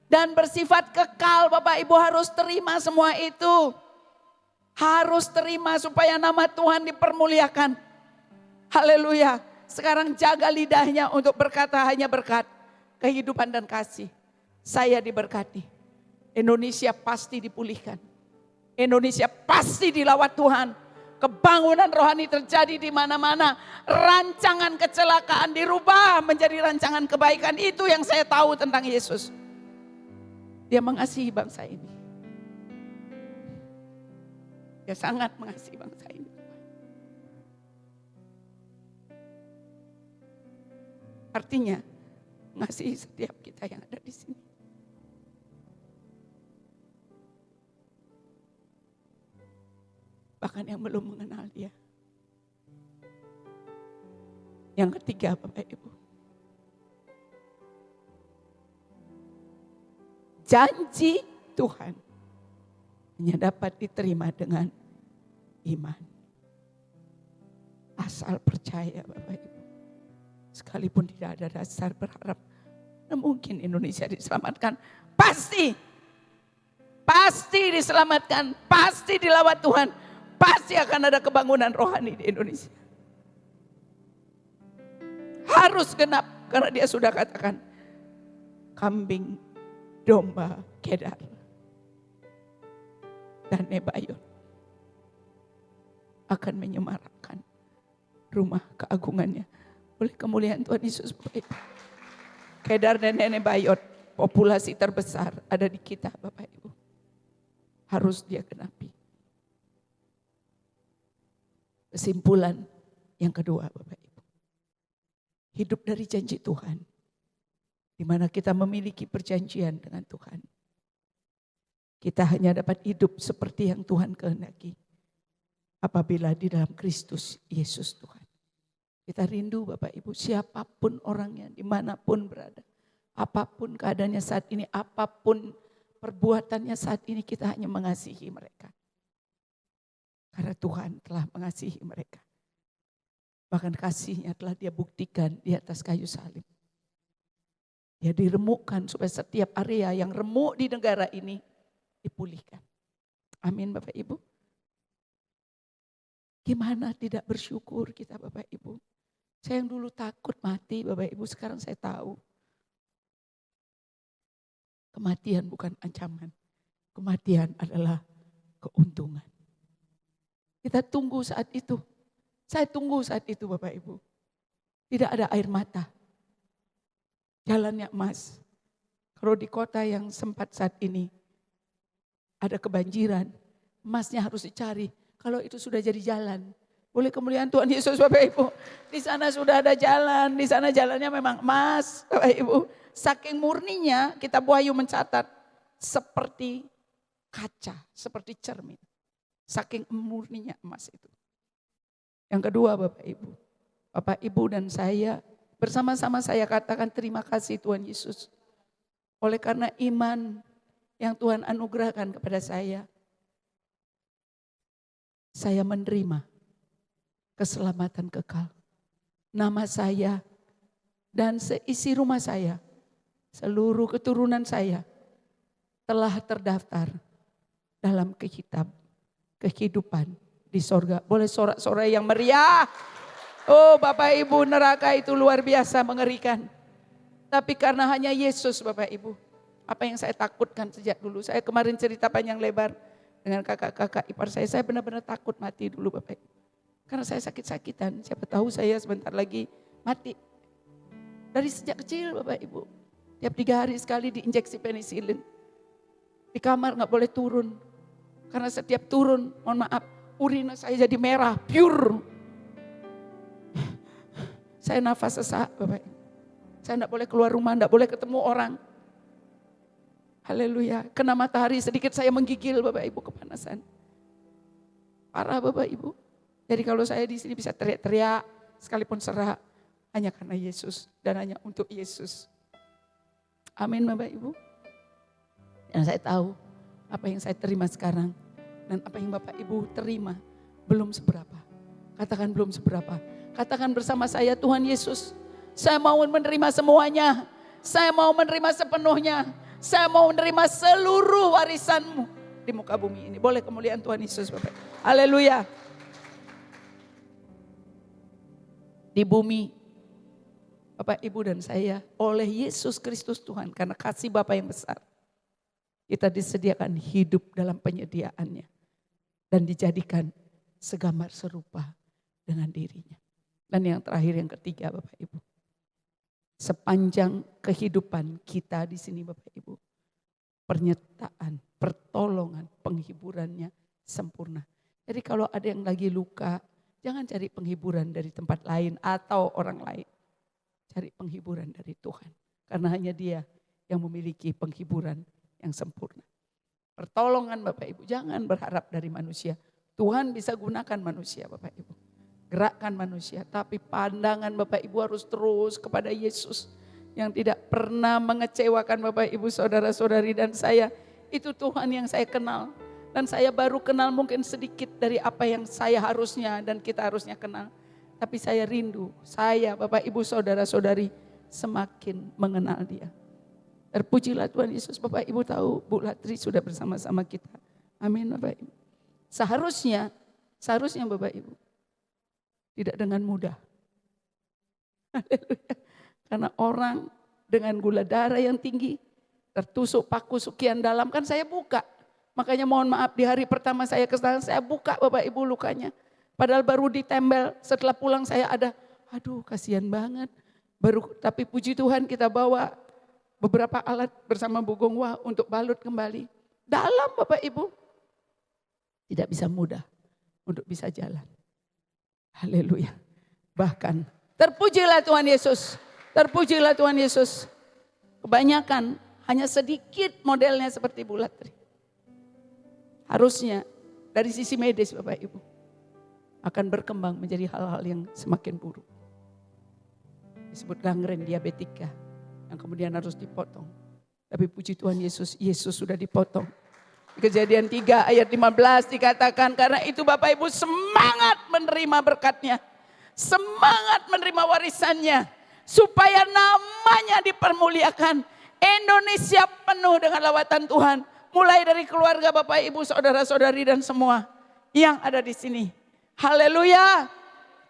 Dan bersifat kekal, Bapak Ibu harus terima semua itu. Harus terima supaya nama Tuhan dipermuliakan. Haleluya. Sekarang jaga lidahnya untuk berkata hanya berkat. Kehidupan dan kasih. Saya diberkati. Indonesia pasti dipulihkan. Indonesia pasti dilawat Tuhan. Kebangunan rohani terjadi di mana-mana. Rancangan kecelakaan dirubah menjadi rancangan kebaikan. Itu yang saya tahu tentang Yesus. Dia mengasihi bangsa ini. Dia sangat mengasihi bangsa ini. Artinya, mengasihi setiap kita yang ada di sini. Bahkan yang belum mengenal dia. Yang ketiga Bapak Ibu. Janji Tuhan hanya dapat diterima dengan iman. Asal percaya Bapak Ibu. Sekalipun tidak ada dasar berharap. Nah, mungkin Indonesia diselamatkan. Pasti diselamatkan. Pasti dilawat Tuhan. Pasti akan ada kebangunan rohani di Indonesia. Harus genap karena dia sudah katakan. Kambing domba Kedar dan Nebayot akan menyemarakkan rumah keagungannya oleh kemuliaan Tuhan Yesus. Kedar dan Nebayot, populasi terbesar ada di kita Bapak Ibu. Harus dia genapi. Kesimpulan yang kedua Bapak Ibu. Hidup dari janji Tuhan. Di mana kita memiliki perjanjian dengan Tuhan. Kita hanya dapat hidup seperti yang Tuhan kehendaki. Apabila di dalam Kristus Yesus Tuhan. Kita rindu Bapak Ibu, siapapun orangnya, dimanapun berada. Apapun keadaannya saat ini, apapun perbuatannya saat ini, kita hanya mengasihi mereka. Karena Tuhan telah mengasihi mereka. Bahkan kasihnya telah dia buktikan di atas kayu salib. Dia diremukkan supaya setiap area yang remuk di negara ini dipulihkan. Amin Bapak Ibu. Gimana tidak bersyukur kita Bapak Ibu. Saya yang dulu takut mati Bapak Ibu, sekarang saya tahu. Kematian bukan ancaman. Kematian adalah keuntungan. Kita tunggu saat itu. Saya tunggu saat itu Bapak Ibu. Tidak ada air mata. Jalannya emas. Kalau di kota yang sempat saat ini ada kebanjiran, emasnya harus dicari. Kalau itu sudah jadi jalan, oleh kemuliaan Tuhan Yesus Bapak Ibu. Di sana sudah ada jalan, di sana jalannya memang emas Bapak Ibu. Saking murninya kita Wahyu mencatat seperti kaca, seperti cermin. Saking murninya emas itu. Yang kedua Bapak Ibu dan saya bersama-sama saya katakan terima kasih Tuhan Yesus. Oleh karena iman yang Tuhan anugerahkan kepada saya menerima keselamatan kekal. Nama saya dan seisi rumah saya, seluruh keturunan saya telah terdaftar dalam kitab kehidupan di sorga. Boleh sorak-sorai yang meriah. Oh Bapak Ibu, neraka itu luar biasa mengerikan. Tapi karena hanya Yesus Bapak Ibu. Apa yang saya takutkan sejak dulu. Saya kemarin cerita panjang lebar dengan kakak-kakak ipar saya benar-benar takut mati dulu Bapak Ibu. Karena saya sakit-sakitan. Siapa tahu saya sebentar lagi mati. Dari sejak kecil Bapak Ibu. Tiap 3 hari sekali diinjeksi penisilin. Di kamar gak boleh turun. Karena setiap turun, mohon maaf, urina saya jadi merah, pure. Saya nafas sesak Bapak Ibu. Saya tidak boleh keluar rumah, tidak boleh ketemu orang. Haleluya. Kena matahari sedikit saya menggigil Bapak Ibu, kepanasan. Parah Bapak Ibu. Jadi kalau saya di sini bisa teriak-teriak, sekalipun serak, hanya karena Yesus dan hanya untuk Yesus. Amin Bapak Ibu. Dan saya tahu apa yang saya terima sekarang dan apa yang Bapak Ibu terima belum seberapa. Katakan belum seberapa. Katakan bersama saya, Tuhan Yesus, saya mau menerima semuanya. Saya mau menerima sepenuhnya. Saya mau menerima seluruh warisan-Mu di muka bumi ini. Boleh kemuliaan Tuhan Yesus Bapak. Haleluya. Di bumi, Bapak Ibu dan saya oleh Yesus Kristus Tuhan, karena kasih Bapa yang besar, kita disediakan hidup dalam penyediaannya dan dijadikan segambar serupa dengan dirinya. Dan yang terakhir, yang ketiga Bapak Ibu, sepanjang kehidupan kita di sini Bapak Ibu, penyertaan, pertolongan, penghiburannya sempurna. Jadi kalau ada yang lagi luka, jangan cari penghiburan dari tempat lain atau orang lain. Cari penghiburan dari Tuhan. Karena hanya Dia yang memiliki penghiburan yang sempurna. Pertolongan Bapak Ibu, jangan berharap dari manusia. Tuhan bisa gunakan manusia Bapak Ibu. Gerakkan manusia, tapi pandangan Bapak Ibu harus terus kepada Yesus. Yang tidak pernah mengecewakan Bapak Ibu, saudara-saudari dan saya. Itu Tuhan yang saya kenal. Dan saya baru kenal mungkin sedikit dari apa yang saya harusnya dan kita harusnya kenal. Tapi saya rindu, saya Bapak Ibu saudara-saudari semakin mengenal Dia. Terpujilah Tuhan Yesus. Bapak Ibu tahu Bu Latri sudah bersama-sama kita. Amin Bapak Ibu. Seharusnya Bapak Ibu tidak dengan mudah. Haleluya. Karena orang dengan gula darah yang tinggi, tertusuk paku sekian dalam, kan saya buka. Makanya mohon maaf, di hari pertama saya ke sana, saya buka Bapak Ibu lukanya. Padahal baru ditembel, setelah pulang saya ada, aduh kasihan banget. Tapi puji Tuhan kita bawa beberapa alat bersama Bu Gongwa untuk balut kembali. Dalam Bapak Ibu, tidak bisa mudah untuk bisa jalan. Haleluya. Bahkan terpujilah Tuhan Yesus. Terpujilah Tuhan Yesus. Kebanyakan hanya sedikit modelnya seperti Bu Latri. Harusnya dari sisi medis Bapak Ibu akan berkembang menjadi hal-hal yang semakin buruk. Disebut gangren diabetika yang kemudian harus dipotong. Tapi puji Tuhan Yesus, Yesus sudah dipotong. Kejadian 3 ayat 15 dikatakan, karena itu Bapak Ibu semangat menerima berkatnya. Semangat menerima warisannya. Supaya namanya dipermuliakan. Indonesia penuh dengan lawatan Tuhan. Mulai dari keluarga Bapak Ibu, saudara-saudari dan semua yang ada di sini. Haleluya.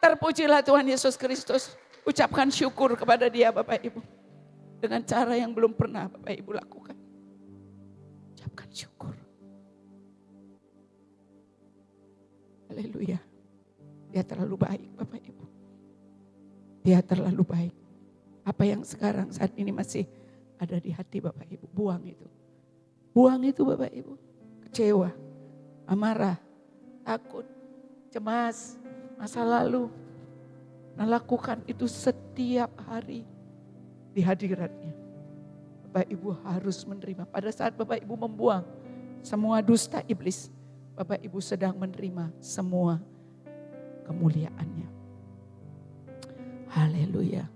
Terpujilah Tuhan Yesus Kristus. Ucapkan syukur kepada Dia Bapak Ibu. Dengan cara yang belum pernah Bapak Ibu lakukan. Ucapkan syukur. Haleluya. Dia terlalu baik Bapak Ibu. Dia terlalu baik. Apa yang sekarang saat ini masih ada di hati Bapak Ibu, buang itu. Buang itu Bapak Ibu. Kecewa, amarah, takut, cemas, masa lalu. Nah, lakukan itu setiap hari di hadiratnya. Bapak Ibu harus menerima. Pada saat Bapak Ibu membuang semua dusta iblis, Bapak Ibu sedang menerima semua kemuliaannya. Haleluya.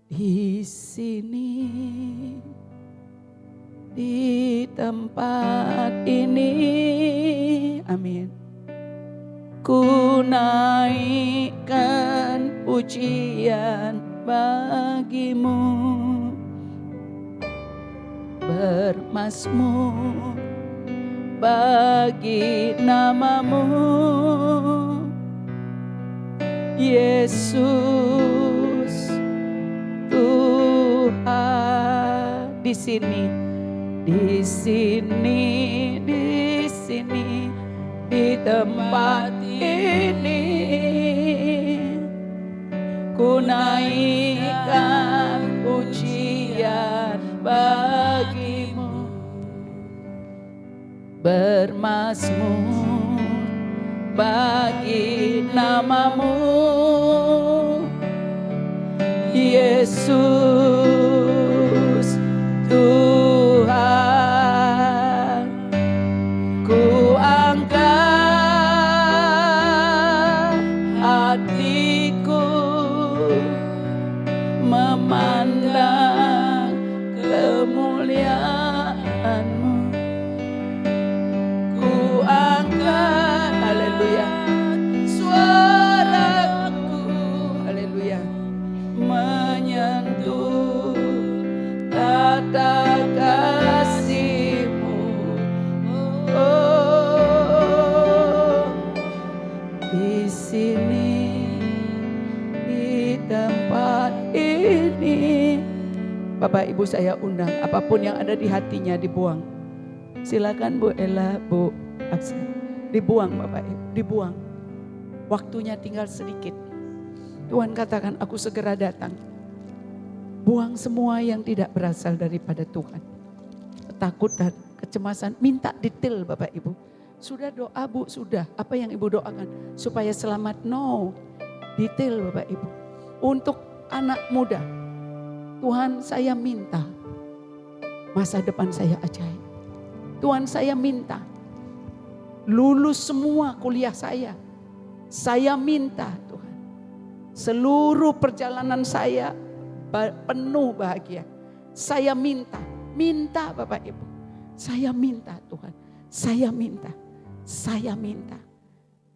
Di sini, di tempat ini, amin. Ku naikkan pujian bagimu, bermazmur bagi namamu, Yesus Tuhan. Di sini, di sini, di sini, di tempat ini, ku naikkan pujian bagimu, bermazmur bagi namamu, Yesus Bapak Ibu saya undang, apapun yang ada di hatinya dibuang. Silakan Bu Ella, Bu Aksa. Dibuang Bapak Ibu, dibuang. Waktunya tinggal sedikit. Tuhan katakan, aku segera datang. Buang semua yang tidak berasal daripada Tuhan. Ketakutan, kecemasan, minta detail Bapak Ibu. Sudah doa Bu, sudah. Apa yang Ibu doakan? Supaya selamat? No. Detail Bapak Ibu. Untuk anak muda, Tuhan saya minta masa depan saya ajaib. Tuhan saya minta lulus semua kuliah saya. Saya minta Tuhan seluruh perjalanan saya penuh bahagia. Saya minta Bapak Ibu. Saya minta Tuhan. Saya minta.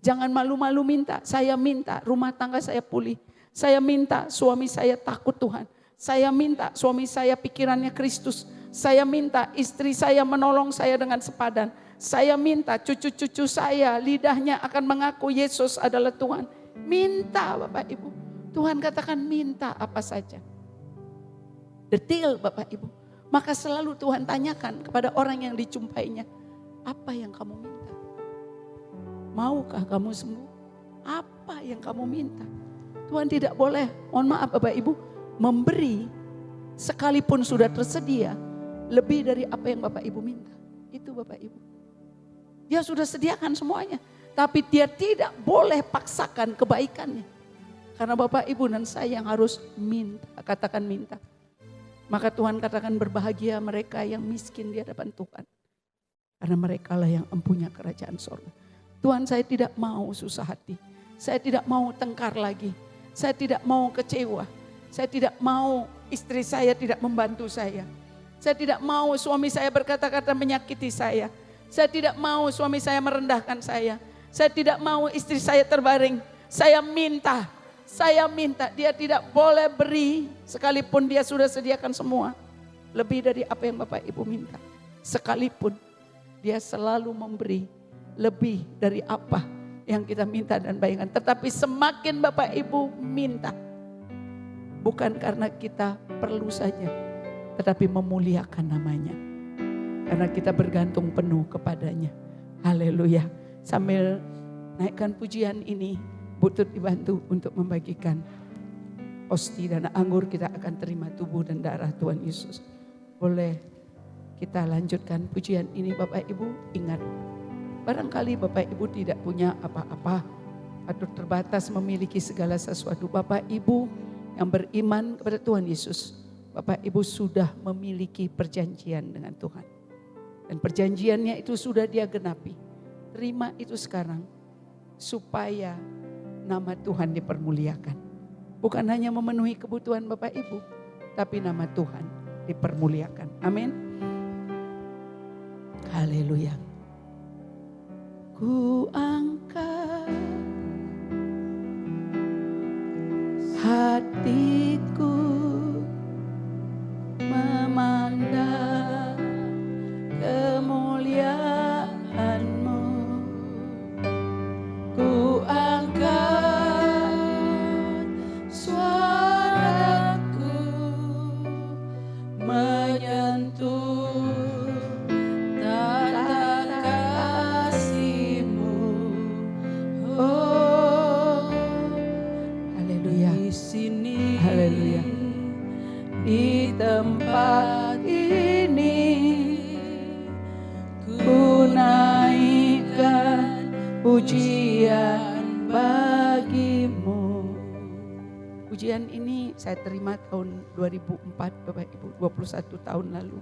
Jangan malu-malu minta. Saya minta rumah tangga saya pulih. Saya minta suami saya takut Tuhan. Saya minta suami saya pikirannya Kristus. Saya minta istri saya menolong saya dengan sepadan. Saya minta cucu-cucu saya lidahnya akan mengaku Yesus adalah Tuhan. Minta Bapak Ibu. Tuhan katakan minta apa saja. Detail Bapak Ibu. Maka selalu Tuhan tanyakan kepada orang yang dijumpainya. Apa yang kamu minta? Maukah kamu sembuh? Apa yang kamu minta? Tuhan tidak boleh, mohon maaf Bapak Ibu, memberi sekalipun sudah tersedia lebih dari apa yang Bapak Ibu minta. Itu Bapak Ibu. Dia sudah sediakan semuanya. Tapi dia tidak boleh paksakan kebaikannya. Karena Bapak Ibu dan saya yang harus minta, katakan minta. Maka Tuhan katakan berbahagia mereka yang miskin di hadapan Tuhan. Karena mereka lah yang empunya kerajaan sorga. Tuhan, saya tidak mau susah hati. Saya tidak mau tengkar lagi. Saya tidak mau kecewa. Saya tidak mau istri saya tidak membantu saya. Saya tidak mau suami saya berkata-kata menyakiti saya. Saya tidak mau suami saya merendahkan saya. Saya tidak mau istri saya terbaring. Saya minta dia tidak boleh beri sekalipun dia sudah sediakan semua. Lebih dari apa yang Bapak Ibu minta. Sekalipun dia selalu memberi lebih dari apa yang kita minta dan bayangkan. Tetapi semakin Bapak Ibu minta, bukan karena kita perlu saja, tetapi memuliakan namanya. Karena kita bergantung penuh kepadanya. Haleluya. Sambil naikkan pujian ini, Butut dibantu untuk membagikan hosti dan anggur, kita akan terima tubuh dan darah Tuhan Yesus. Boleh kita lanjutkan pujian ini Bapak Ibu. Ingat, barangkali Bapak Ibu tidak punya apa-apa atau terbatas memiliki segala sesuatu. Bapak Ibu yang beriman kepada Tuhan Yesus, Bapak Ibu sudah memiliki perjanjian dengan Tuhan. Dan perjanjiannya itu sudah dia genapi. Terima itu sekarang supaya nama Tuhan dipermuliakan. Bukan hanya memenuhi kebutuhan Bapak Ibu, tapi nama Tuhan dipermuliakan. Amin. Haleluya. Ku angkat hatiku memandang kemuliaan-Mu. Ku angkat suaraku menyentuh tata kasih-Mu. Oh, haleluya. Di sini, haleluya. Di tempat ini ku naikkan pujian bagi-Mu. Pujian ini saya terima tahun 2004 Bapak Ibu, 21 tahun lalu.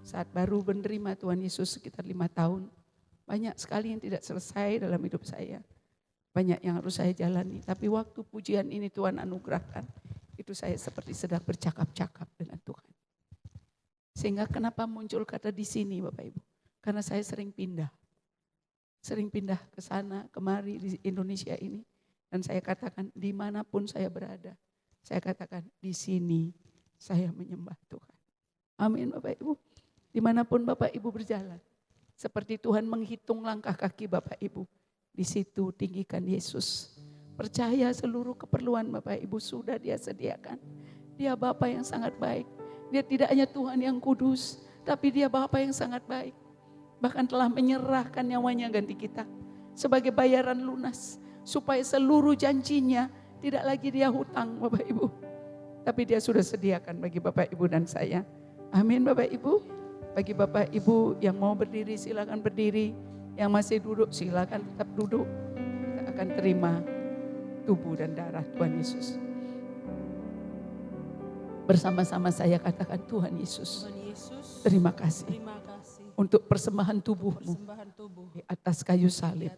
Saat baru menerima Tuhan Yesus sekitar 5 tahun. Banyak sekali yang tidak selesai dalam hidup saya. Banyak yang harus saya jalani. Tapi waktu pujian ini Tuhan anugerahkan, itu saya seperti sedang bercakap-cakap dengan Tuhan. Sehingga kenapa muncul kata di sini Bapak Ibu? Karena saya sering pindah. Sering pindah ke sana, kemari di Indonesia ini. Dan saya katakan dimanapun saya berada. Saya katakan di sini saya menyembah Tuhan. Amin Bapak Ibu. Dimanapun Bapak Ibu berjalan. Seperti Tuhan menghitung langkah kaki Bapak Ibu. Di situ tinggikan Yesus. Percaya seluruh keperluan Bapak Ibu sudah Dia sediakan. Dia Bapa yang sangat baik. Dia tidak hanya Tuhan yang kudus, tapi dia Bapa yang sangat baik. Bahkan telah menyerahkan nyawanya ganti kita sebagai bayaran lunas. Supaya seluruh janjinya tidak lagi dia hutang Bapak Ibu. Tapi dia sudah sediakan bagi Bapak Ibu dan saya. Amin Bapak Ibu. Bagi Bapak Ibu yang mau berdiri silakan berdiri. Yang masih duduk silakan tetap duduk. Kita akan terima tubuh dan darah Tuhan Yesus. Bersama-sama saya katakan Tuhan Yesus, terima kasih untuk persembahan tubuhmu di atas kayu salib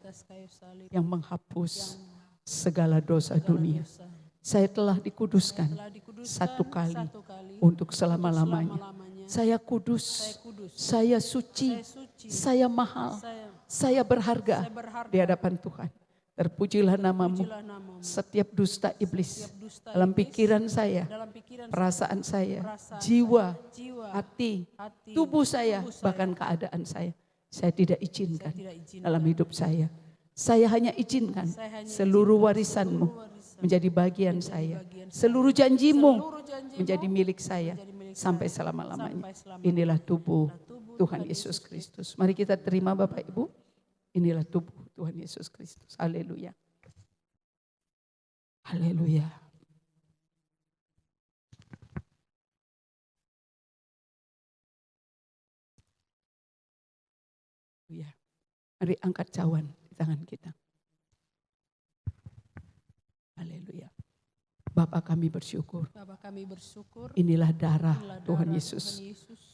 yang menghapus segala dosa dunia. Saya telah dikuduskan satu kali untuk selama-lamanya. Saya kudus, saya suci, saya mahal, saya berharga di hadapan Tuhan. Terpujilah namamu. Setiap dusta iblis dalam pikiran saya, perasaan saya, jiwa, hati, tubuh saya, bahkan keadaan saya tidak izinkan dalam hidup saya. Saya hanya izinkan seluruh warisanmu menjadi bagian saya. Seluruh janjimu menjadi milik saya sampai selama-lamanya. Inilah tubuh Tuhan Yesus Kristus. Mari kita terima Bapak Ibu. Inilah tubuh Tuhan Yesus Kristus. Haleluya. Haleluya. Mari angkat cawan di tangan kita. Haleluya. Bapa kami bersyukur. Inilah darah Tuhan Yesus.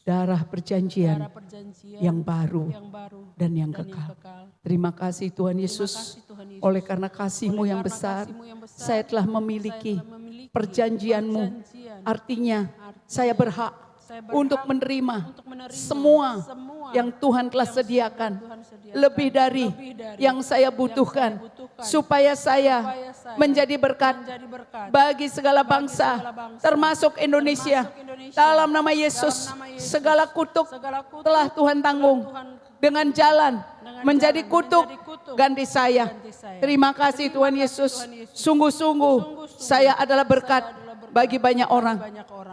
Darah perjanjian yang baru dan yang kekal. Terima kasih Tuhan Yesus. Oleh karena kasih-Mu yang besar, saya telah memiliki perjanjian-Mu. Artinya saya berhak untuk menerima semua yang Tuhan telah sediakan. Lebih dari yang saya butuhkan. Supaya saya menjadi berkat bagi segala bangsa, termasuk Indonesia. Dalam nama Yesus, segala kutuk telah Tuhan tanggung. Dengan jalan menjadi kutuk ganti saya. Terima kasih Tuhan Yesus. Sungguh-sungguh saya adalah berkat bagi banyak orang,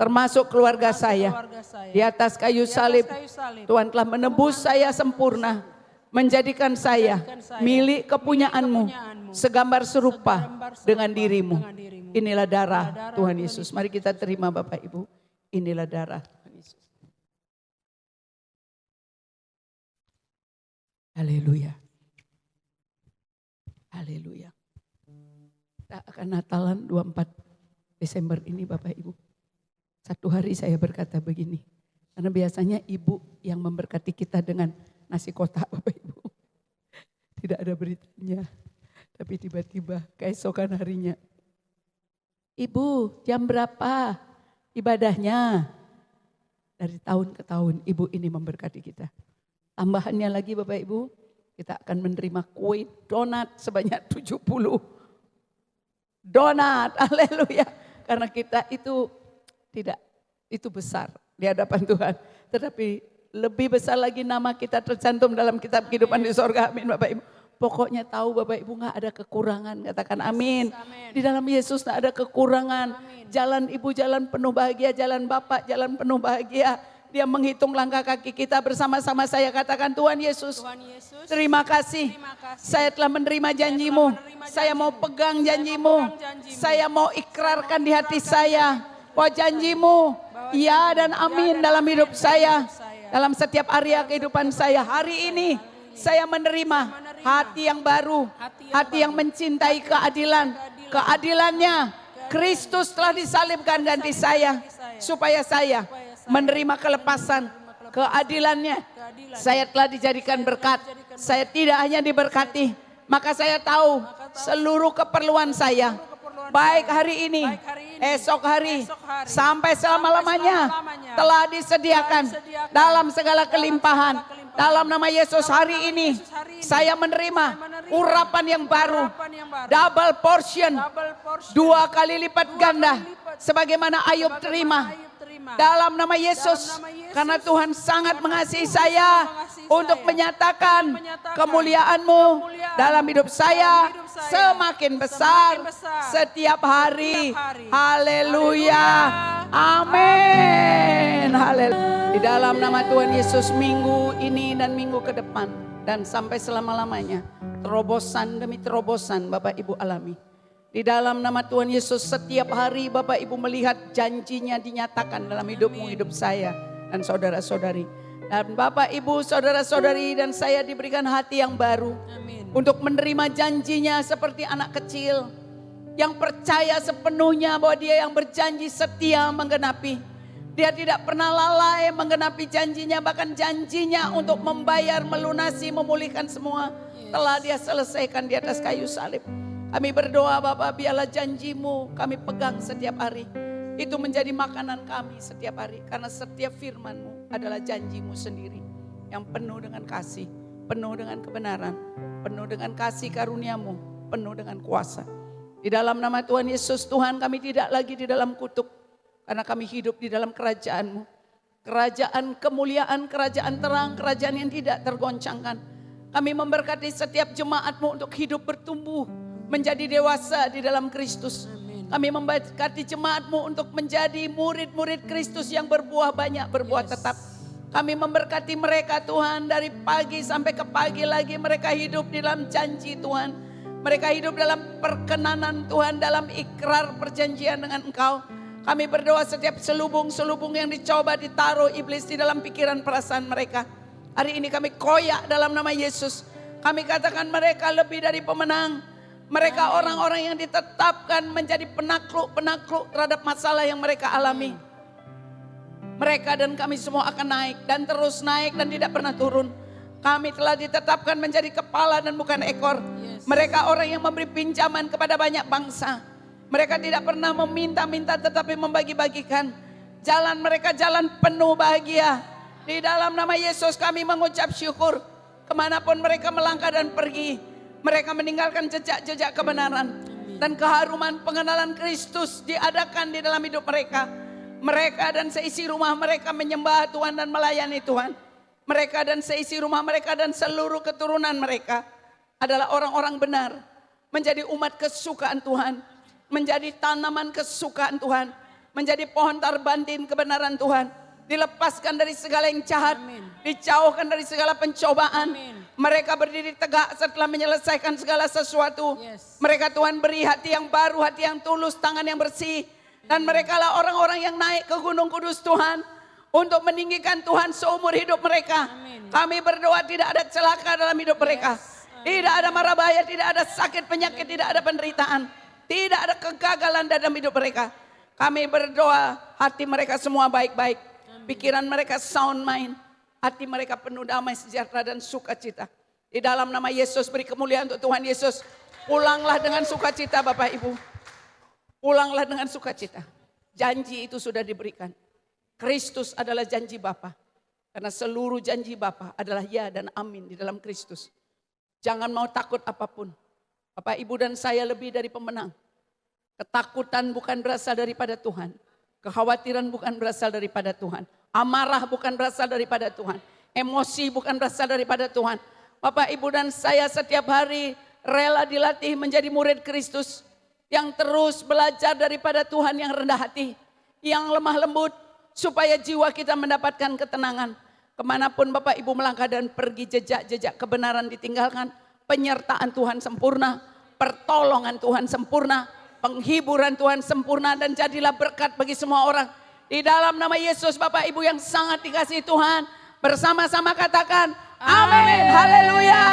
termasuk keluarga saya. Di atas kayu salib, Tuhan telah menebus saya sempurna, menjadikan saya milik kepunyaan-Mu, segambar serupa dengan diri-Mu. Inilah darah Tuhan Yesus. Mari kita terima Bapak Ibu. Inilah darah Tuhan Yesus. Haleluya. Haleluya. Kita akan Natalan 24 Desember ini Bapak Ibu. Satu hari saya berkata begini. Karena biasanya ibu yang memberkati kita dengan nasi kotak Bapak Ibu. Tidak ada beritanya. Tapi tiba-tiba keesokan harinya. Ibu jam berapa ibadahnya? Dari tahun ke tahun ibu ini memberkati kita. Tambahannya lagi Bapak Ibu. Kita akan menerima kue donat sebanyak 70. Donat, haleluya. Karena kita itu tidak, itu besar di hadapan Tuhan. Tetapi lebih besar lagi nama kita tercantum dalam kitab kehidupan di sorga. Amin Bapak Ibu. Pokoknya tahu Bapak Ibu gak ada kekurangan. Katakan amin. Di dalam Yesus gak ada kekurangan. Jalan Ibu jalan penuh bahagia. Jalan Bapak jalan penuh bahagia. Dia menghitung langkah kaki kita bersama-sama saya katakan Tuhan Yesus. Terima kasih. Saya telah menerima janji-Mu. Saya mau pegang janji-Mu. Saya mau ikrarkan di hati saya. Bahwa janji-Mu ya dan amin dalam hidup saya. Dalam setiap area kehidupan saya. Hari ini saya menerima hati yang baru. Hati yang mencintai keadilan. Keadilannya Kristus telah disalibkan ganti saya. Supaya saya menerima kelepasan. Keadilannya saya telah dijadikan berkat. Saya tidak hanya diberkati. Maka saya tahu seluruh keperluan saya. Baik hari ini, esok hari, sampai selama-lamanya telah disediakan dalam segala kelimpahan. Dalam nama Yesus hari ini, saya menerima urapan yang baru. Double portion, 2 kali lipat ganda. Sebagaimana Ayub terima. Dalam nama Yesus, karena Tuhan sangat mengasihi saya untuk menyatakan kemuliaan-Mu dalam hidup saya, semakin besar setiap hari. Haleluya. Amin. Haleluya. Di dalam nama Tuhan Yesus, minggu ini dan minggu ke depan dan sampai selama-lamanya, terobosan demi terobosan Bapak Ibu alami. Di dalam nama Tuhan Yesus, setiap hari Bapak Ibu melihat janjinya dinyatakan dalam hidupmu, hidup saya dan saudara-saudari. Dan Bapak Ibu, saudara-saudari dan saya diberikan hati yang baru. Amin. Untuk menerima janjinya seperti anak kecil yang percaya sepenuhnya bahwa dia yang berjanji setia menggenapi. Dia tidak pernah lalai menggenapi janjinya, bahkan janjinya untuk membayar, melunasi, memulihkan semua telah dia selesaikan di atas kayu salib. Kami berdoa Bapak, biarlah janjimu kami pegang setiap hari. Itu menjadi makanan kami setiap hari. Karena setiap firman-Mu adalah janji-Mu sendiri. Yang penuh dengan kasih, penuh dengan kebenaran, penuh dengan kasih karunia-Mu, penuh dengan kuasa. Di dalam nama Tuhan Yesus, Tuhan, kami tidak lagi di dalam kutuk. Karena kami hidup di dalam kerajaan-Mu. Kerajaan kemuliaan, kerajaan terang, kerajaan yang tidak tergoncangkan. Kami memberkati setiap jemaat-Mu untuk hidup bertumbuh, menjadi dewasa di dalam Kristus. Kami memberkati jemaat-Mu untuk menjadi murid-murid Kristus yang berbuah banyak, berbuah tetap. Kami memberkati mereka Tuhan, dari pagi sampai ke pagi lagi mereka hidup di dalam janji Tuhan. Mereka hidup dalam perkenanan Tuhan, dalam ikrar perjanjian dengan Engkau. Kami berdoa setiap selubung-selubung yang dicoba ditaruh iblis di dalam pikiran perasaan mereka. Hari ini kami koyak dalam nama Yesus. Kami katakan mereka lebih dari pemenang. Mereka orang-orang yang ditetapkan menjadi penakluk-penakluk terhadap masalah yang mereka alami. Mereka dan kami semua akan naik dan terus naik dan tidak pernah turun. Kami telah ditetapkan menjadi kepala dan bukan ekor. Mereka orang yang memberi pinjaman kepada banyak bangsa. Mereka tidak pernah meminta-minta tetapi membagi-bagikan. Jalan mereka jalan penuh bahagia. Di dalam nama Yesus kami mengucap syukur. Kemanapun mereka melangkah dan pergi. Mereka meninggalkan jejak-jejak kebenaran. Dan keharuman pengenalan Kristus diadakan di dalam hidup mereka. Mereka dan seisi rumah mereka menyembah Tuhan dan melayani Tuhan. Mereka dan seisi rumah mereka dan seluruh keturunan mereka adalah orang-orang benar. Menjadi umat kesukaan Tuhan. Menjadi tanaman kesukaan Tuhan. Menjadi pohon tarbantin kebenaran Tuhan. Dilepaskan dari segala yang jahat. Dijauhkan dari segala pencobaan. Mereka berdiri tegak setelah menyelesaikan segala sesuatu. Mereka Tuhan beri hati yang baru, hati yang tulus, tangan yang bersih. Dan mereka lah orang-orang yang naik ke Gunung Kudus Tuhan. Untuk meninggikan Tuhan seumur hidup mereka. Kami berdoa tidak ada celaka dalam hidup mereka. Tidak ada mara bahaya, tidak ada sakit penyakit, tidak ada penderitaan. Tidak ada kegagalan dalam hidup mereka. Kami berdoa hati mereka semua baik-baik. Pikiran mereka sound mind. Hati mereka penuh damai, sejahtera dan sukacita. Di dalam nama Yesus beri kemuliaan untuk Tuhan Yesus. Pulanglah dengan sukacita Bapak Ibu. Pulanglah dengan sukacita. Janji itu sudah diberikan. Kristus adalah janji Bapa. Karena seluruh janji Bapa adalah ya dan amin di dalam Kristus. Jangan mau takut apapun. Bapak Ibu dan saya lebih dari pemenang. Ketakutan bukan berasal daripada Tuhan. Kekhawatiran bukan berasal daripada Tuhan. Amarah bukan berasal daripada Tuhan. Emosi bukan berasal daripada Tuhan. Bapak, Ibu dan saya setiap hari rela dilatih menjadi murid Kristus. Yang terus belajar daripada Tuhan yang rendah hati. Yang lemah lembut. Supaya jiwa kita mendapatkan ketenangan. Kemanapun Bapak Ibu melangkah dan pergi, jejak-jejak kebenaran ditinggalkan. Penyertaan Tuhan sempurna. Pertolongan Tuhan sempurna. Penghiburan Tuhan sempurna. Dan jadilah berkat bagi semua orang. Di dalam nama Yesus Bapak Ibu yang sangat dikasihi Tuhan. Bersama-sama katakan amin. Haleluya.